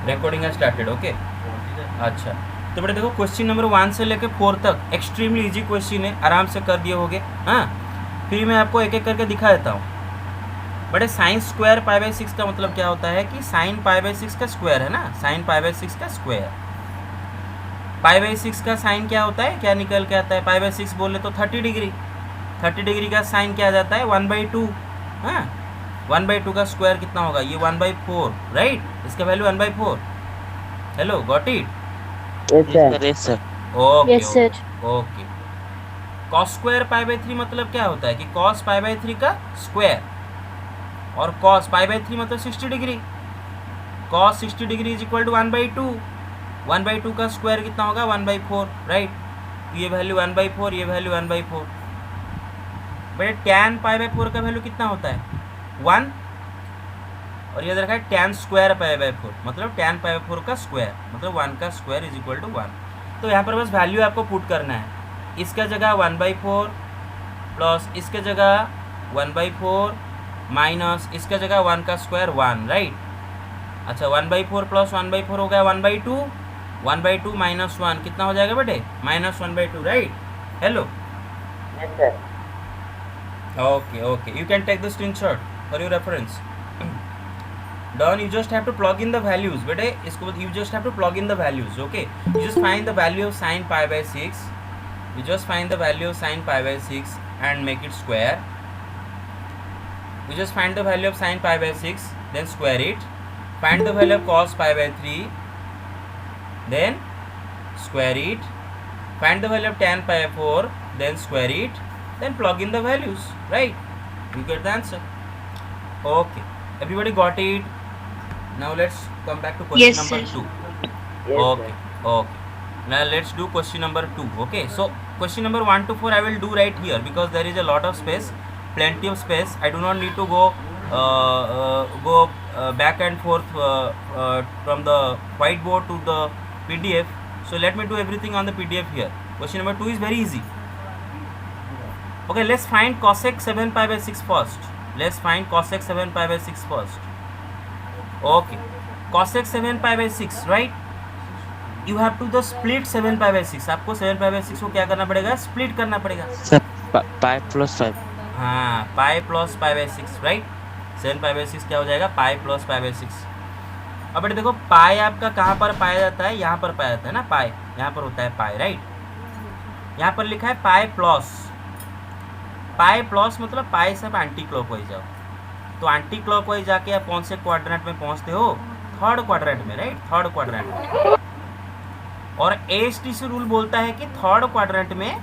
Recording है started. Okay अच्छा, तो बेटा देखो क्वेश्चन नंबर 1 से लेकर 4 तक एक्सट्रीमली इजी क्वेश्चन है, आराम से कर दिए होगे। हाँ, फिर मैं आपको एक एक करके दिखा देता हूँ। बड़े साइन स्क्वायर पाई बाई 6 का मतलब क्या होता है कि साइन पाई बाई 6 का स्क्वायर है ना, साइन पाई बाई 6 का स्क्वायर। पाई बाई 6 का साइन क्या होता है, क्या निकल के आता है, पाई बाई 6 बोले तो 30 डिग्री। 30 डिग्री का साइन क्या आ जाता है 1/2। हाँ, 1/2 का स्क्वायर कितना होगा, ये 1/4 राइट, इसका value 1/4। Hello got it? Yes sir. Okay Yes, sir. Okay. Cos square pi by 3 मतलब क्या होता है कि कॉस पाई बाई 3 का स्क्वायर, और कॉस पाई बाई 3 मतलब 60 degree. Cos 60 degree is equal to 1/2। 1/2 का स्क्वायर कितना होगा 1/4 राइट, ये वैल्यू 1/4, ये value 1/4। But tan pi by 4 का वैल्यू कितना होता है 1, और ये रखा है टैन स्क्वायर पाई बाई 4 मतलब टैन पाई बाई 4 का स्क्वायर मतलब 1 का स्क्वायर इज इक्वल टू 1। तो यहाँ पर बस वैल्यू आपको पुट करना है, इसका जगह 1/4 प्लस इसके जगह 1/4 माइनस इसका जगह 1 का स्क्वायर 1 राइट। अच्छा 1/4 प्लस 1/4 हो गया 1/2, 1/2 माइनस 1 कितना हो जाएगा बेटे -1/2 right. Hello okay okay, you can take the screenshot for your reference. Done, you just have to plug in the values बेटे, इसको you just have to plug in the values. Okay, you just find the value of sin pi by 6, you just find the value of sin pi by 6 and make it square. You just find the value of sin pi by 6 then square it. Find the value of cos pi by 3 then square it. Find the value of tan pi by 4 then square it, then plug in the values right, you get the answer. Okay, everybody got it? Now let's come back to question Yes, number sir. 2. Okay okay, now let's do question number 2. Okay, so question number 1 to 4 I will do right here because there is a lot of space, plenty of space. I do not need to go back and forth from the whiteboard to the PDF. So let me do everything on the PDF here. Question number 2 is very easy. Okay, let's find cosec 7 pi by 6 first. Let's find cosec 7 pi by 6 first. Okay, cosec 7 pi by 6 right, you have to the split 7 pi by 6. आपको 7 pi by 6 को क्या करना पड़ेगा, split करना पड़ेगा। Sir pi plus 5। हाँ, pi plus pi by 6 right. 7 pi by 6 क्या हो जाएगा, पाई प्लस पाई बाई 6। अब बेटे देखो पाई आपका कहाँ पर पाया जाता है, यहाँ पर पाया जाता है ना, पाई यहाँ पर होता है पाई राइट। यहाँ पर लिखा है पाई प्लस, पाई प्लस मतलब पाई से आप एंटी क्लॉकवाइज जाओ, तो एंटी क्लॉकवाइज जाके आप कौन से क्वाड्रेंट में पहुंचते हो, थर्ड क्वाड्रेंट में राइट, थर्ड क्वाड्रेंट में। और एएसटीसी रूल बोलता है कि थर्ड क्वाड्रेंट में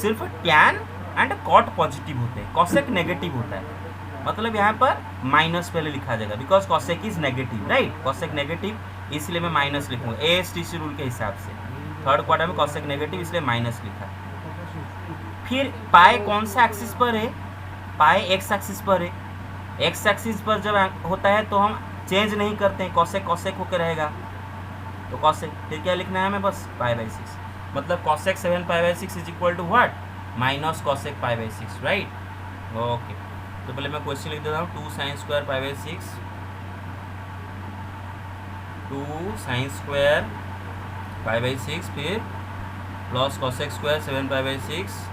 सिर्फ टैन एंड कॉट पॉजिटिव होते हैं, कॉसेक नेगेटिव होता है। मतलब यहाँ पर माइनस पहले लिखा जाएगा because cosec is negative right, cosec negative इसलिए मैं माइनस लिखूंगा एएसटीसी रूल के हिसाब से। थर्ड क्वाड्रेंट में कॉसेक नेगेटिव इसलिए माइनस लिखा। फिर पाई कौन सा एक्सिस पर है, पाई एक्स एक्सिस पर है। एक्स एक्सिस पर जब होता है तो हम चेंज नहीं करते हैं, कॉसेक कॉसेक होकर रहेगा, तो कॉसेक। फिर क्या लिखना है हमें, बस पाई बाई 6 मतलब cosec 7 pi by 6 is equal to what, minus cosec pi by 6 right. Okay, तो पहले मैं क्वेश्चन लिख देता हूँ 2 sine square pi by 6, 2 sine square pi by 6 फिर plus cosec square 7 pi by 6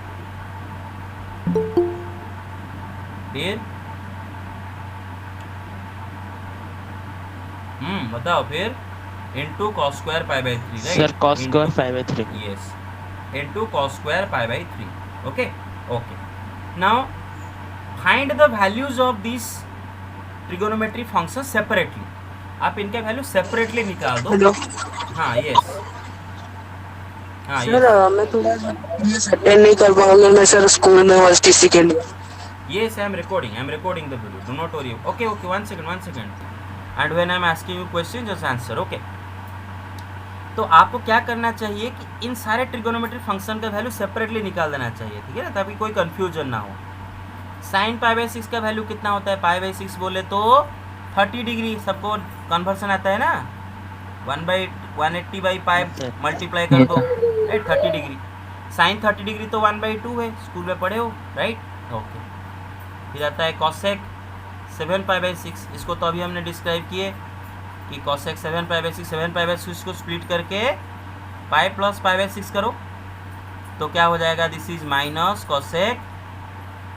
फिर बताओ फिर into cos square pi by 3 right. Sir cos square pi by 3। Yes, into cos square pi by 3। Okay okay, now find the values of this trigonometry function separately. आप इनके value separately निकाल दो। Hello हाँ yes, हाँ sir, मैं थोड़ा attend नहीं कर पाऊंगा, मैं सर स्कूल में हूँ टीसी के लिए। yes I am recording the video, do not worry. Okay one second, and when I am asking you question just answer. Okay, तो आपको क्या करना चाहिए कि इन सारे ट्रिगोनोमेट्री फंक्शन का वैल्यू सेपरेटली निकाल देना चाहिए, ठीक है ना, ताकि कोई कंफ्यूजन ना हो। साइन पाई बाई 6 का वैल्यू कितना होता है, पाई बाई 6 बोले तो 30 डिग्री, सबको कन्वर्सन आता है ना, 1/180 बाई पाई मल्टीप्लाई कर दो राइट, 30 डिग्री। साइन 30 डिग्री तो 1/2 है, स्कूल में पढ़े हो राइट। ओके, फिर आता है कॉसेक 7 पाई बाई 6, इसको तो अभी हमने डिस्क्राइब किए, कि cosec 7 pi by 6, 7 pi by 6 को स्प्लिट करके पाई प्लस पाई बाई 6 करो तो क्या हो जाएगा, this is minus cosec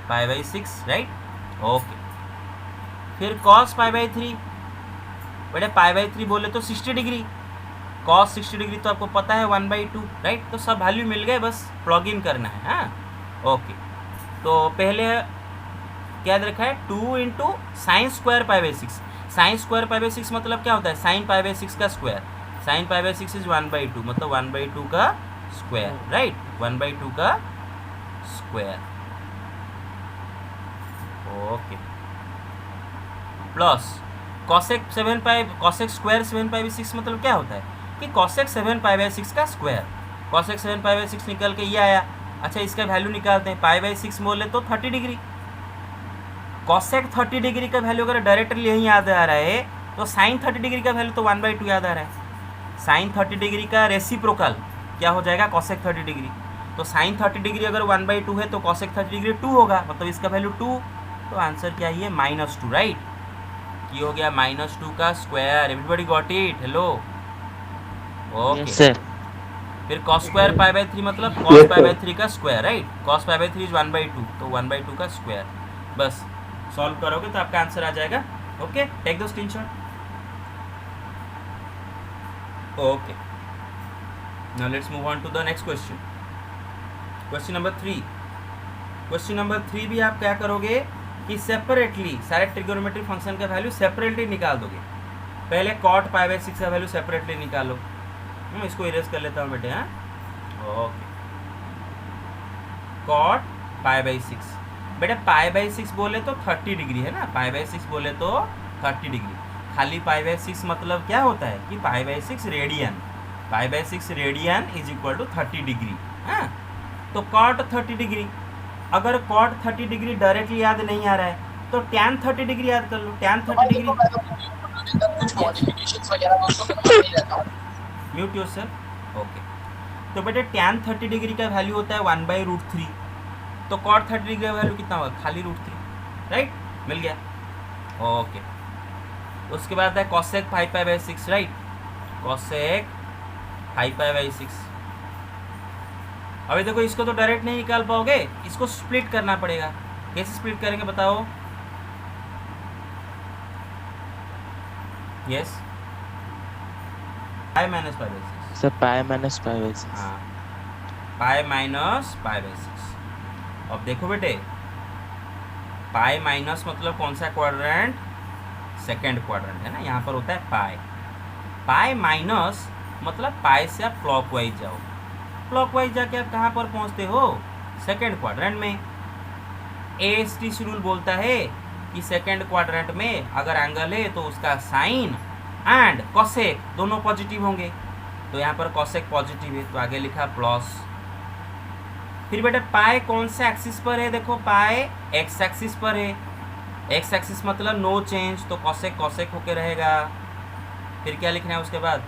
pi by 6, right. Okay, फिर कॉस पाई बाई 3, बेटे पाई बाई 3 बोले तो 60 डिग्री, कॉस 60 डिग्री तो आपको पता है 1/2, राइट। तो सब वैल्यू मिल गए, बस प्लग इन करना है। हाँ ओके, तो पहले क्या रखा है 2 into sine square pi by 6। Sign square pi by 6 मतलब क्या होता है, साइन पाई बाई 6 का square. Sign pi by 6 is 1/2, मतलब 1/2 का स्क्वायर, राइट, 1/2 का square. Okay, plus cosec square 7 pi by 6 मतलब क्या होता है कि कॉसेक 7 पाई बाई 6 का स्क्वायर। कॉसेक 7 पाई बाई 6 निकल के ये आया। अच्छा, इसका वैल्यू निकालते हैं, पाई बाई 6 बोले तो 30 डिग्री। कॉसेक 30 डिग्री का वैल्यू अगर डायरेक्टली यही याद आ रहा है तो साइन 30 डिग्री का वैल्यू तो 1/2 याद आ रहा है। साइन 30 डिग्री का रेसिप्रोकल क्या हो जाएगा, कॉसेक 30 डिग्री। तो साइन 30 डिग्री अगर 1/2 है तो कॉसेक 30 डिग्री 2 होगा, मतलब इसका वैल्यू 2। तो आंसर क्या है, -2, राइट। ये हो गया -2 का square. Everybody got it? Hello, okay. Yes sir. फिर cos स्क्वायर पाई बाई 3 मतलब cos पाई बाई 3 का square, right. cos pi by 3 is 1/2, तो 1/2 का स्क्वायर। बस सॉल्व करोगे तो आपका आंसर आ जाएगा। Okay, take the screenshot. Okay, now let's move on to the next question. Question number 3। Question number 3 भी आप क्या करोगे कि सेपरेटली सारे ट्रिगोनोमेट्री फंक्शन का वैल्यू सेपरेटली निकाल दोगे। पहले cot पाई बाई 6 का वैल्यू सेपरेटली निकालो। इसको इरेज कर लेता हूँ बेटे। हाँ ओके, cot पाई बाई 6, बेटे पाई बाई 6 बोले तो 30 डिग्री है ना, पाई बाई 6 बोले तो 30 डिग्री। खाली पाई बाई 6 मतलब क्या होता है कि pi by 6 radian, pi by 6 radian is equal to 30 degree. हाँ, तो cot 30 डिग्री, अगर cot 30 डिग्री डायरेक्टली याद नहीं आ रहा है तो tan 30 डिग्री याद कर लो। tan 30 degree, mute yourself. Okay, तो बेटे tan 30 डिग्री का वैल्यू होता है 1/√3, तो cot 30 डिग्री का वैल्यू कितना होगा, खाली √3, राइट, मिल गया। ओके, उसके बाद है cosec 5 pi by 6, right, cosec 5 pi by 6। अभी देखो इसको तो डायरेक्ट नहीं निकाल पाओगे, इसको स्प्लिट करना पड़ेगा। कैसे स्प्लिट करेंगे बताओ? Yes, pi minus pi by 6 sir, pi minus pi by 6। हाँ, पाई माइनस पाई बाई 6। अब देखो बेटे, पाई माइनस मतलब कौन सा क्वाड्रेंट, सेकेंड क्वाड्रेंट है ना, यहाँ पर होता है पाई। पाई माइनस मतलब पाई से आप क्लॉकवाइज जाओ, क्लॉकवाइज जाके आप कहाँ पर पहुँचते हो, सेकेंड क्वाड्रेंट में। ASTC रूल बोलता है कि सेकेंड क्वाड्रेंट में अगर एंगल है तो उसका साइन एंड कॉसेक दोनों पॉजिटिव होंगे। तो यहाँ पर कॉसेक पॉजिटिव है तो आगे लिखा प्लस। फिर बेटा पाई कौन से एक्सिस पर है, देखो पाई एक्स एक्सिस पर है। एक्स एक्सिस मतलब नो चेंज, तो कॉसेक कॉसेक होके रहेगा। फिर क्या लिखना है उसके बाद,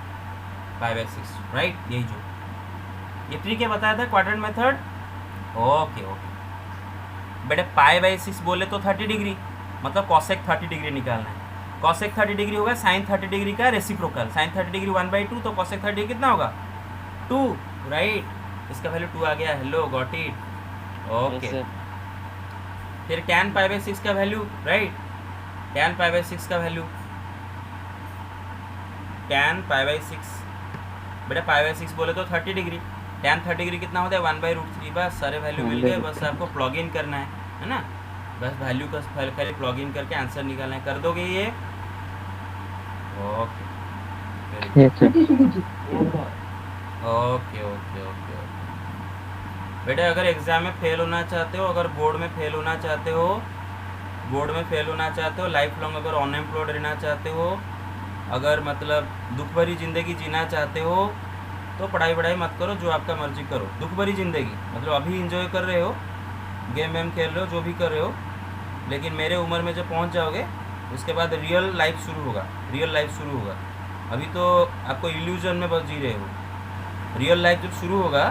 पाई बाई 6, राइट। यही जो ये ट्रिक है बताया था क्वाड्रेंट मेथड। ओके ओके बेटे, पाई बाई 6 बोले तो 30 डिग्री, मतलब कॉसेक 30 डिग्री निकालना है। कॉसेक 30 डिग्री होगा साइन 30 डिग्री का रेसिप्रोकल। साइन 30 डिग्री 1/2, तो कॉसेक 30 डिग्री कितना होगा, 2, राइट। इसका वैल्यू 2 आ गया। Hello, got it? ओके। फिर tan पाई बाई 6 का value, right, tan pi by 6 का वैल्यू, tan पाई बाई 6, बेटा पाई बाई 6 बोले तो 30 डिग्री, tan 30 डिग्री कितना होता है 1/√3। बस सारे वैल्यू मिल गए, बस आपको प्लग इन करना है ना। बस वैल्यू का खाली प्लग इन करके आंसर निकालना है। कर दोगे ये? Okay, okay okay okay. बेटा अगर एग्ज़ाम में फेल होना चाहते हो, अगर बोर्ड में फेल होना चाहते हो, बोर्ड में फेल होना चाहते हो, लाइफ लॉन्ग अगर अनएम्प्लॉयड रहना चाहते हो, अगर मतलब दुख भरी ज़िंदगी जीना चाहते हो, तो पढ़ाई वढ़ाई मत करो, जो आपका मर्जी करो। दुख भरी ज़िंदगी मतलब अभी इंजॉय कर रहे हो, गेम वेम खेल रहे हो, जो भी कर रहे हो, लेकिन मेरे उम्र में जब पहुंच जाओगे उसके बाद रियल लाइफ शुरू होगा, रियल लाइफ शुरू होगा। अभी तो आपको इल्यूजन में बस जी रहे हो। रियल लाइफ जब शुरू होगा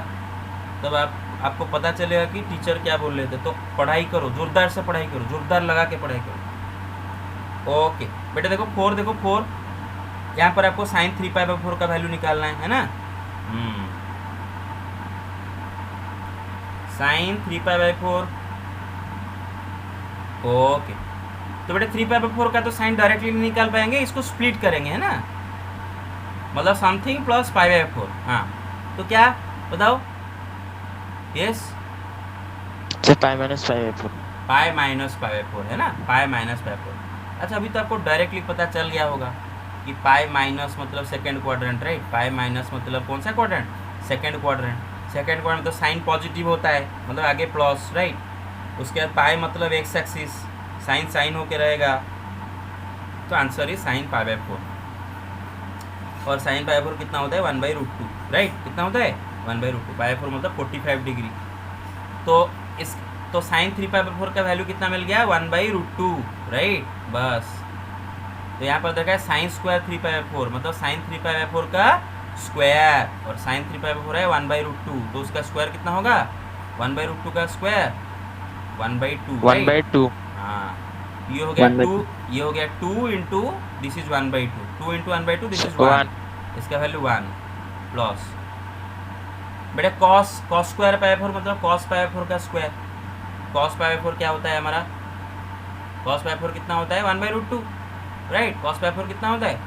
तब आपको पता चलेगा कि टीचर क्या बोल रहे थे। तो पढ़ाई करो, जोरदार से पढ़ाई करो, जोरदार लगा के पढ़ाई करो। ओके बेटा देखो 4, देखो 4 यहाँ पर आपको साइन 3π/4 का वैल्यू निकालना है ना। साइन 3π/4। ओके, तो बेटे 3π/4 का तो साइन डायरेक्टली नहीं निकाल पाएंगे, इसको स्प्लिट करेंगे, है ना, मतलब समथिंग प्लस π/4। हाँ, तो क्या बताओ? Yes, pi minus π/4। Pi minus π/4 है ना, पाई माइनस π/4। अच्छा, अभी तो आपको डायरेक्टली पता चल गया होगा कि पाई माइनस मतलब second quadrant, right. Pi minus मतलब कौन सा quadrant? Second quadrant. Second quadrant तो साइन पॉजिटिव होता है, मतलब आगे प्लस, राइट। उसके बाद पाई मतलब एक्स एक्सिस, साइन साइन होके रहेगा, तो आंसर इज साइन π/4। और साइन π/4 कितना होता है? 1/√2, राइट। कितना होता है? 1/√2। π/4 मतलब 45 डिग्री। तो साइन 3π/4 का वैल्यू कितना मिल गया? 1/√2, राइट। बस, तो यहाँ पर देखा है साइन स्क्वायर 3π/4 मतलब साइन 3π/4 का स्क्वायर, और साइन 3π/4 है 1/√2, तो उसका स्क्वायर कितना होगा? 1/√2 का स्क्वायर 1/2, 1/2। हाँ, ये हो गया 2, ये हो गया 2 into this is 1/2, 2 into 1/2 this is 1, इसका वैल्यू 1 प्लस बेटा कॉस स्क्वायर π/4 मतलब कॉस π/4 का स्क्वायर। कॉस π/4 क्या होता है हमारा? कॉस π/4 कितना होता है? 1/√2, राइट। कॉस π/4 कितना होता है?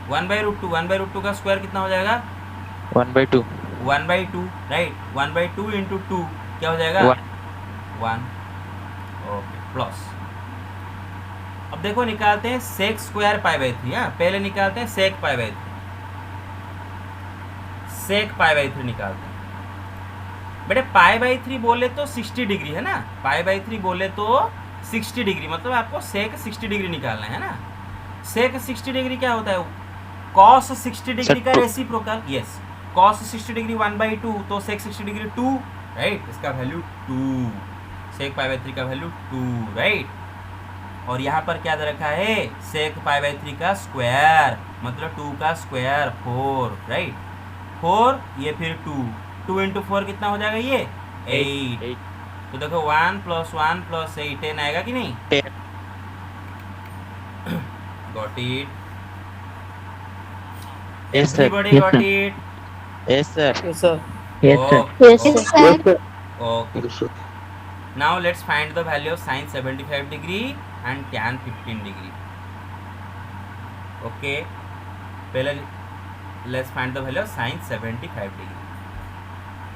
1/√2। 1/√2 का स्क्वायर कितना हो जाएगा? 1/2। 1/2, राइट। 1/2 इंटू 2 क्या हो जाएगा? 1। ओके, प्लस अब देखो निकालते हैं सेक स्क्वायर π/3। हाँ, पहले निकालते हैं सेक π/3, सेक π/3 निकालते हैं। बेटे π/3 बोले तो 60 डिग्री है ना, π/3 बोले तो 60 डिग्री, मतलब आपको सेक 60 डिग्री निकालना है ना। सेक 60 डिग्री क्या होता है? कॉस 60 डिग्री का रेसिप्रोकल। यस, कॉस 60 डिग्री 1/2, तो सेक 60 डिग्री 2, राइट। इसका वैल्यू 2, सेक π/3 का वैल्यू 2, राइट। और यहाँ पर क्या दे रखा है? सेक π/3 का स्क्वायर मतलब 2 का स्क्वायर 4, राइट। 4 ये फिर 2 इंटू 4 कितना हो जाएगा? ये 8। तो देखो 1 + 1 + 8 10 आएगा कि नहीं? 10। Got it? Yes sir. Everybody got it? Yes sir. Yes, sir. Okay. Okay. Now let's find the value of sin 75 degree and tan 15 degree. Okay. पहले let's find the value of sin 75 degree.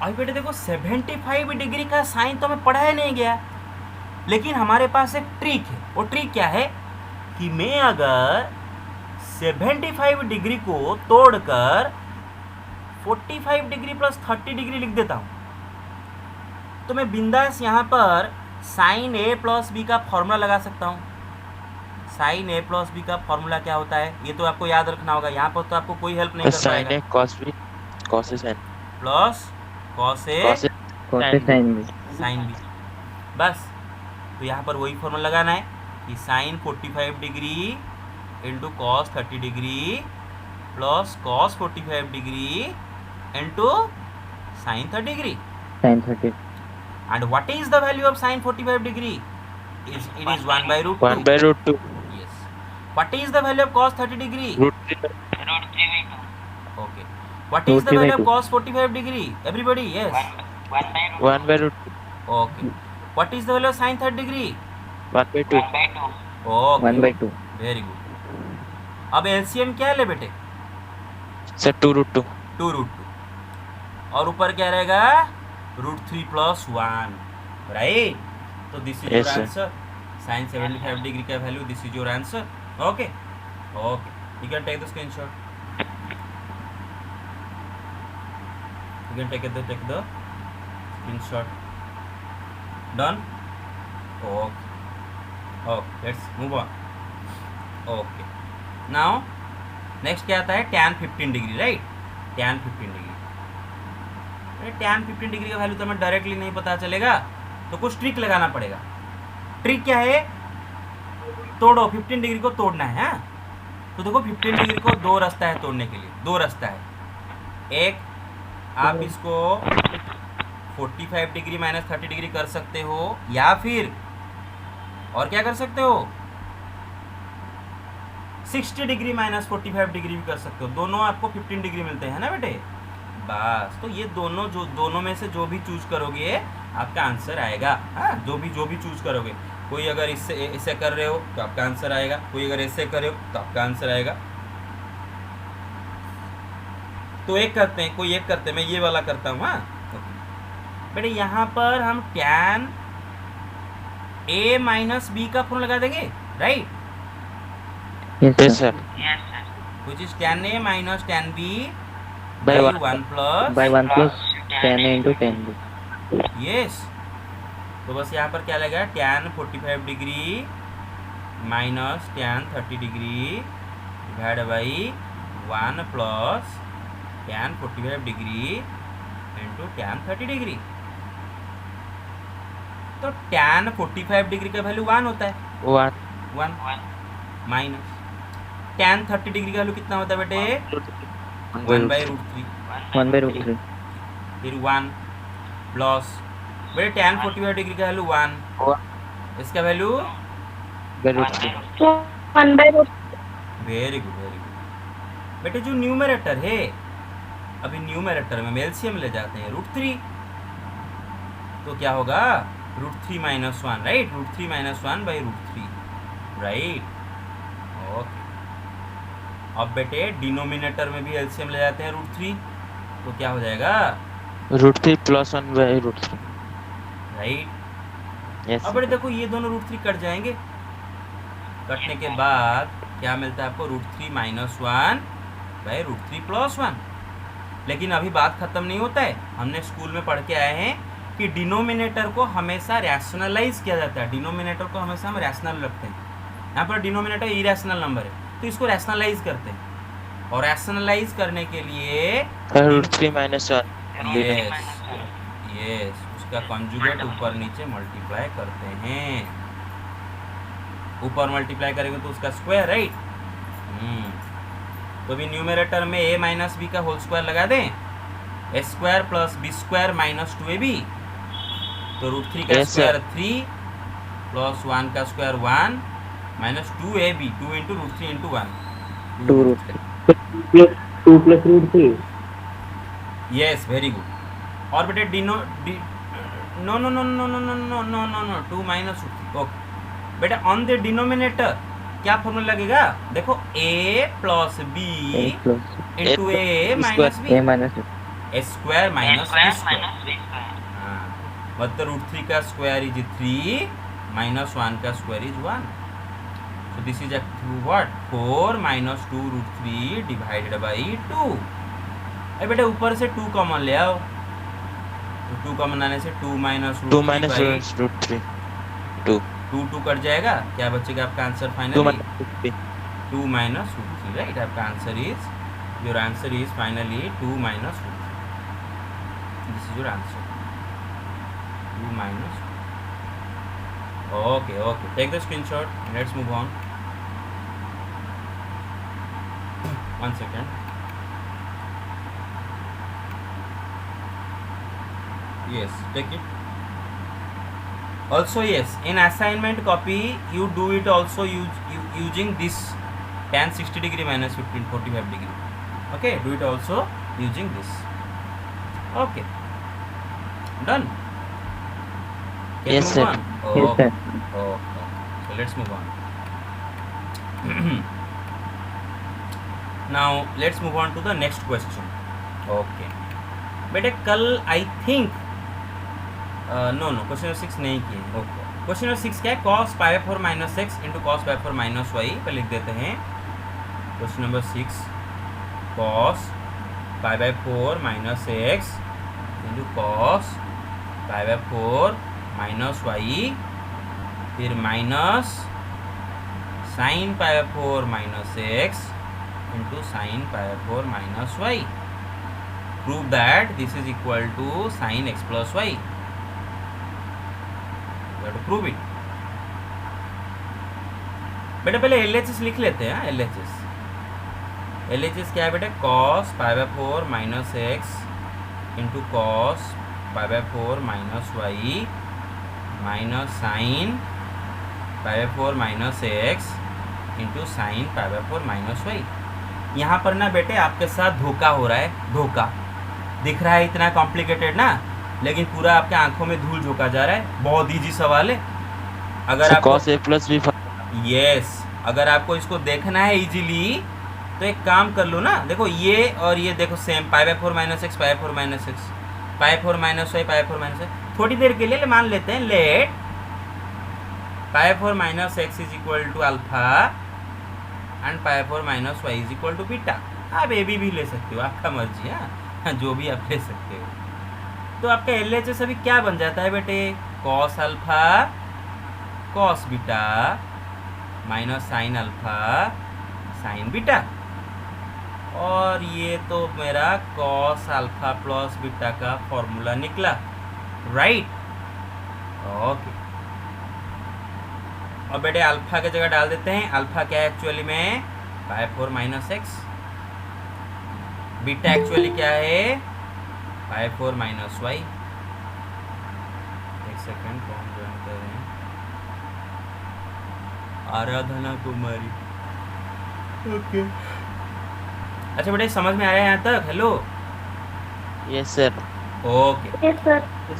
अभी बेटे देखो 75 degree का sign तो हमें पढ़ाया नहीं गया, लेकिन हमारे पास एक ट्रिक है। वो ट्रिक क्या है कि मैं अगर 75 डिग्री को तोड़कर 45 डिग्री प्लस 30 डिग्री लिख देता हूँ, तो मैं बिंदास यहाँ पर साइन a प्लस बी का फॉर्मूला लगा सकता हूँ। साइन a प्लस बी का फॉर्मूला क्या होता है ये तो आपको याद रखना होगा। यहाँ पर तो आपको कोई हेल्प नहीं कर Sin पाएगा। A cos B cos A sin plus cos A cos A sin B. Sine B, बस। तो यहाँ पर वही फॉर्मूला लगाना है कि sine 45 degree into cos 30 degree plus cos 45 degree into sine 30 degree. Sin 30. And what is the value of sin 45 degree? It is 1/√2. 1/√2 Yes. What is the value of cos 30 degree? √3 Okay. What is the value of cos 45 degree? Everybody, yes. 1/√2 Okay. What is the value of sin 30 degree? 1/2 Okay. 1/2. Very good. अब LCM क्या ले बेटे? sir 2√2 2√2 और ऊपर क्या रहेगा? √3 + 1, right. तो this is your Yes, sir. Answer. sin 75 degree का value, this is your answer. Okay okay, you can take the screenshot, you can take the screenshot. Done? Okay okay, let's move on. Okay, now next क्या आता है? tan 15 degree, right. tan 15 degree, tan 15 degree का value तो हमें directly नहीं पता चलेगा, तो कुछ ट्रिक लगाना पड़ेगा। ट्रिक क्या है? तोड़ो, 15 डिग्री को तोड़ना है। हाँ, तो देखो 15 डिग्री को दो रास्ता है तोड़ने के लिए, दो रास्ता है। एक, आप इसको 45 डिग्री माइनस 30 डिग्री कर सकते हो, या फिर और क्या कर सकते हो? 60 डिग्री माइनस 45 डिग्री भी कर सकते हो, दोनों आपको 15 डिग्री मिलते हैं ना बेटे। बस तो ये दोनों में से जो भी चूज करोगे आपका आंसर आएगा। हाँ, जो भी चूज करोगे, कोई अगर इससे कर रहे हो तो आपका आंसर आएगा, कोई अगर इससे कर रहे हो तो आपका आंसर आएगा। तो एक करते हैं, कोई एक करते हैं, मैं ये वाला करता हूँ। हाँ बेटे, यहाँ पर हम tan a माइनस बी का फॉर्म लगा देंगे, right. Yes, sir. Which is tan a minus tan b By by one. 1 plus By 1 plus 10 into 10. Yes. तो बस यहाँ पर क्या लगेगा, tan 45 degree minus tan 30 degree divide by 1 plus tan 45 degree into tan 30 degree. तो tan 45 degree का value 1 होता है, 1 माइनस tan 30 डिग्री का वैल्यू कितना होता है बेटे, 1 बाई रूट 3, 1 by root 3. फिर 1 प्लस बेटे tan 45 डिग्री का वैल्यू 1, इसका value By root 3. 1 by root very good very good. बेटे जो न्यूमरेटर है, अभी न्यूमरेटर में एलसीएम ले जाते हैं √3, तो क्या होगा √3 minus 1, right, √3 minus 1 by √3, right. Okay, अब बेटे डिनोमिनेटर में भी एलसीएम ले जाते हैं √3, तो क्या हो जाएगा Root 3 plus 1 by root 3. Right. Yes. अब बेटे देखो ये दोनों √3 कट जाएंगे, कटने के बाद क्या मिलता है आपको, √3 माइनस 1 बाई √3 प्लस 1। लेकिन अभी बात खत्म नहीं होता है, हमने स्कूल में पढ़ के आए हैं कि डिनोमिनेटर को हमेशा रैशनलाइज किया जाता है, डिनोमिनेटर को हमेशा हम रैशनल रखते हैं। यहाँ पर डिनोमिनेटर इरेशनल नंबर है, तो इसको रैशनलाइज करते हैं, और रैशनलाइज करने के लिए Root 3 minus 1. यस उसका कंजुगेट ऊपर नीचे मल्टीप्लाई करते हैं, ऊपर मल्टीप्लाई करेंगे तो उसका स्क्वायर, राइट। तो भी न्यूमरेटर में a माइनस बी का होल स्क्वायर लगा दें, a square plus B square minus 2ab, तो √3 का Yes, स्क्वायर 3 प्लस 1 का square 1 minus 2ab, 2 into √3 into 1, 2 root 3. 2 plus root 3. Yes very good. और बेटे no no no no no no no no no no no 2 minus √3, okay बेटा। On the denominator क्या formula लगेगा, देखो a plus B into a minus B, A minus B. a square minus B square, मतलब √3 का square is 3 minus 1 का square is 1, so this is actually what 4 minus 2 √3 divided by 2। अरे बेटा ऊपर से 2 कॉमन ले आओ, तो 2 कॉमन आने से 2 माइनस 2 minus root 3. 2. 2 कट जाएगा, क्या बचेगा आपका answer 2 finally, minus root 3. 2 minus √3, right. आपका answer is, your answer is finally 2 minus √3, this is your answer, 2 minus. Okay okay, take the screenshot, let's move on. 1 second। Yes, take it. Also yes, in assignment copy you do it also using this tan 60 degree minus 45 degree. Okay, do it also using this. Okay, done. Can Yes, move sir. on? Yes, sir. Okay. So let's move on. Now let's move on to the next question. Okay. बेटे कल I think no question number 6 नहीं किए। Okay, question number 6 क्या है, cos π/4 minus x into cos π/4 minus y पर लिख देते हैं। Question number 6 cos π/4 minus x into cos π/4 minus y, फिर minus sine π/4 minus x into sine π/4 minus y. Prove that this is equal to sin x plus y. You have to prove it. बेटा पहले LHS लिख लेते हैं। LHS क्या है बेटा, cos π/4 minus x into cos π/4 minus y minus sine π/4 minus x into sine pi by 4 minus y. यहाँ पर ना बेटे आपके साथ धोखा हो रहा है, धोखा दिख रहा है इतना कॉम्प्लिकेटेड ना, लेकिन पूरा आपके आंखों में धूल झोंका जा रहा है। बहुत इजी सवाल है। अगर आपको cos a plus b yes अगर आपको इसको देखना है इजीली तो एक काम कर लो ना, देखो ये और ये देखो same, pi by 4 minus X, pi 4 minus X, pi 4 minus Y, pi 4 minus Y. थोड़ी देर के लिए मान लेते हैं, let pi 4 minus x is equal to alpha and pi 4 minus Y is equal to beta. आप ए बी भी ले सकते हो, आपका मर्जी है, हाँ जो भी आप ले सकते हो। तो आपका एल एच एस अभी क्या बन जाता है बेटे, cos alpha cos beta minus sign alpha sine beta, और ये तो मेरा कॉस अल्फा प्लस बीटा का फॉर्मूला निकला, राइट। ओके, और बेटे अल्फा की जगह डाल देते हैं। अल्फा क्या है एक्चुअली में, पाई 4 माइनस एक्स। बीटा एक्चुअली क्या है, पाई 4 माइनस वाई। एक सेकेंड, कौन ज्वाइन कर रहे हैं, आराधना कुमारी। ओके अच्छा बेटे समझ में आया यहाँ तक, hello? yes sir okay yes sir.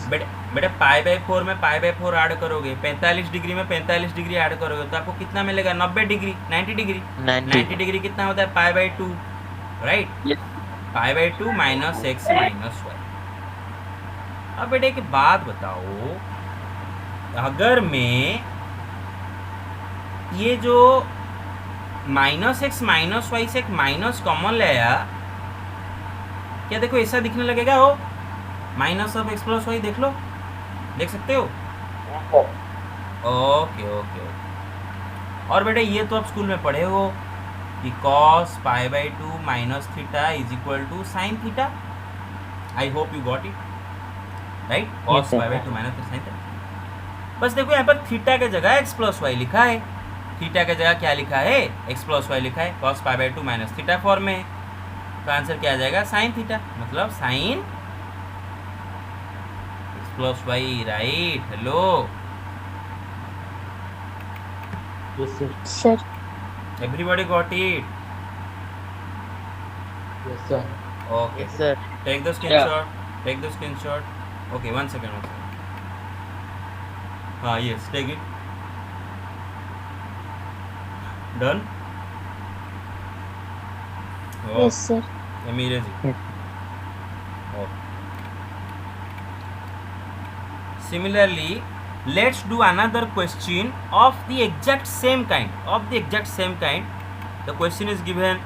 बेटे बेटे पाई बाई 4 में पाई बाई 4 ऐड करोगे, 45 डिग्री में 45 डिग्री ऐड करोगे तो आपको कितना मिलेगा, 90 डिग्री, 90 डिग्री। 90 डिग्री कितना होता है, pi by 2, right. Pi by 2 minus X minus Y. अब बेटे एक बात बताओ, अगर मैं ये जो माइनस एक्स माइनस वाई से एक माइनस कॉमन ले आया, क्या देखो ऐसा दिखने लगेगा, हो minus of X plus Y, देख लो, देख सकते हो? Okay okay okay. और बेटे ये तो आप स्कूल में पढ़े हो कि cos pi by 2 minus theta is equal to sine theta. I hope you got it, right. Cos pi by 2 minus sine theta. बस देखो यहाँ पर थीटा के जगह एक्स प्लस वाई लिखा है, थीटा के जगह क्या लिखा है, एक्स प्लस वाई लिखा है, cos pi by 2 minus theta form में है, तो आंसर क्या आ जाएगा, साइन थीटा, मतलब sine X plus Y, right. Hello yes sir. Sir everybody got it? Yes sir. Okay, yes sir take the screenshot, take the screenshot. Okay, one second. हाँ yes, take it. Done? Oh, yes sir Amira ji. Okay. Similarly, let's do another question of the exact same kind. Of the exact same kind. The question is given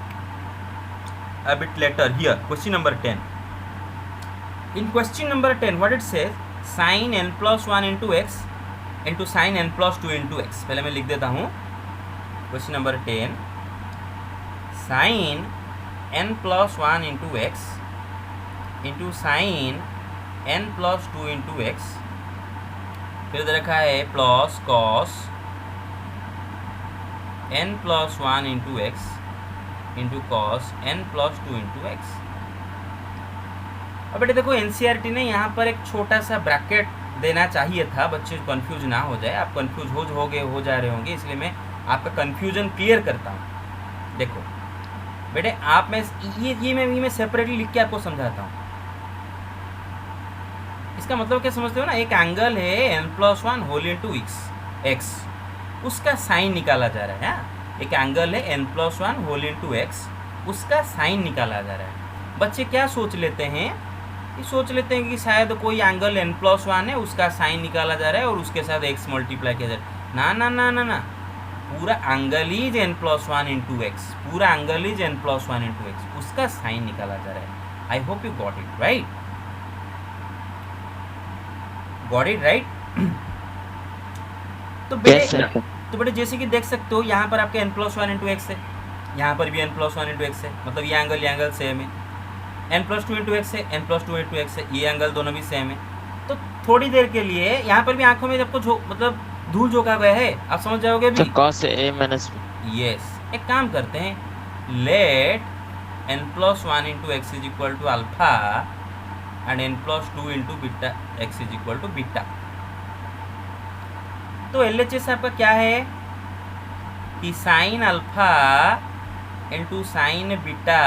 a bit later here. Question number 10. In question number 10, what it says, sin n plus 1 into x into sin n plus 2 into x. पहले मैं लिख देता हूँ, question number 10, sin n plus 1 into x into sin n plus 2 into x, फिर दे रखा है plus cos n plus 1 into x into cos n plus 2 into x। अब बेटे देखो एनसीईआरटी ने यहाँ पर एक छोटा सा ब्रैकेट देना चाहिए था, बच्चे कंफ्यूज ना हो जाए। आप कंफ्यूज हो जा रहे होंगे, इसलिए मैं आपका कंफ्यूजन क्लियर करता हूँ। देखो बेटे आप मैं मैं सेपरेटली लिख के आपको समझाता हूँ। इसका मतलब क्या समझते हो ना, एक एंगल है n+1 होल इंटू एक्स, उसका साइन निकाला जा रहा है। हाँ? एक एंगल है n+1 होल इंटू एक्स, उसका साइन निकाला जा रहा है। बच्चे क्या सोच लेते हैं, ये सोच लेते हैं कि शायद कोई एंगल n+1 है, उसका साइन निकाला जा रहा है और उसके साथ x मल्टीप्लाई किया जा रहा है। ना ना ना ना ना, पूरा angle is n+1 into x, पूरा angle is n+1 into x, उसका साइन निकाला जा रहा है। I hope you got it, right? Got it, right? तो yes sir बेटे जैसे कि देख सकते हो यहाँ पर आपके n+1 इंटू एक्स है, यहाँ पर भी n+1 इंटू एक्स है, मतलब ये एंगल सेम है। n+2 इंटू एक्स है, n+2 इंटू एक्स है, ये एंगल दोनों भी सेम है। तो थोड़ी देर के लिए यहाँ पर भी आंखों में जब कुछ मतलब धूल झोंका गया है, आप समझ जाओगे so भी। cos a minus b yes, एक काम करते हैं, लेट n+1 into X is equal to alpha and n+2 into beta X is equal to beta. तो LHS आपका क्या है, कि sine alpha into sine beta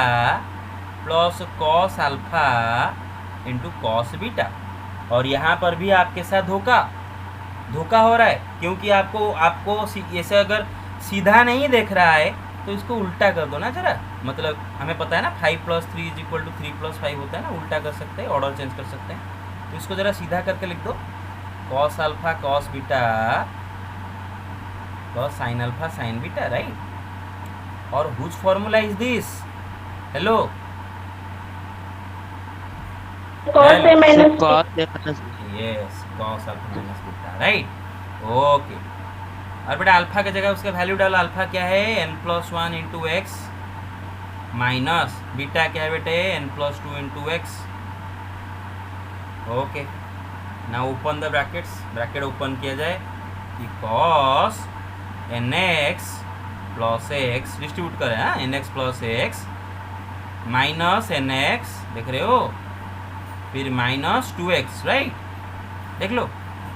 plus cos alpha into cos beta. और यहाँ पर भी आपके साथ धोखा हो रहा है, क्योंकि आपको ऐसे अगर सीधा नहीं देख रहा है तो इसको उल्टा कर दो ना जरा। मतलब हमें पता है ना 5 + 3 = 3 + 5 होता है ना, उल्टा कर सकते हैं, ऑर्डर चेंज कर सकते हैं। तो इसको जरा सीधा करके लिख दो, cos alpha cos beta plus sine alpha sine beta, right. और whose formula is this? Hello, cos a minus b. cos a minus b. Yes, cos alpha minus beta, right. Okay, और बेटा अल्फा की जगह उसका value डालो। Alpha क्या है? n+1 × x minus beta क्या है बेटे? n+2 × x। Okay, now open the brackets, bracket open किया जाए कि cos nx plus x distribute करें, हाँ, nx plus x minus nx, देख रहे हो, फिर माइनस 2x, राइट, देख लो,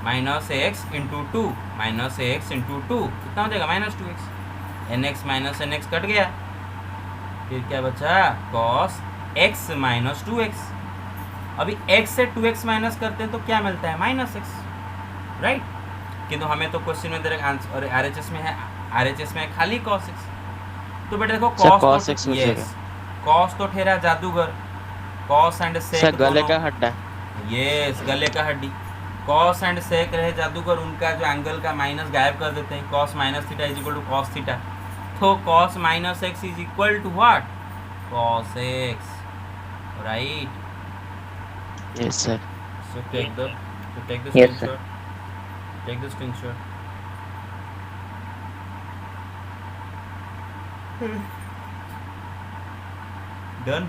माइनस x × 2 माइनस x × 2 कितना हो जाएगा? Minus 2x। nx minus nx cut गया, फिर क्या बचा? cos x minus 2x। अभी x से 2x माइनस करते हैं तो क्या मिलता है? Minus x, right. किंतु हमें तो क्वेश्चन में डायरेक्ट आंसर RHS में है, RHS में है खाली cos x। तो बेटा देखो सर, cos cos x तो हो जाएगा। cos तो ठहरा जादूगर, cos एंड सर sec गले दोनों, का हड्डा। यस, गले का हड्डी। cos एंड sec रहे जादूगर, उनका जो एंगल का माइनस गायब कर देते हैं। cos minus theta is equal to cos theta, तो cos minus x is equal to what? cos x, right. Yes sir. So take the Yes, sir. screenshot. Take the screenshot. Done.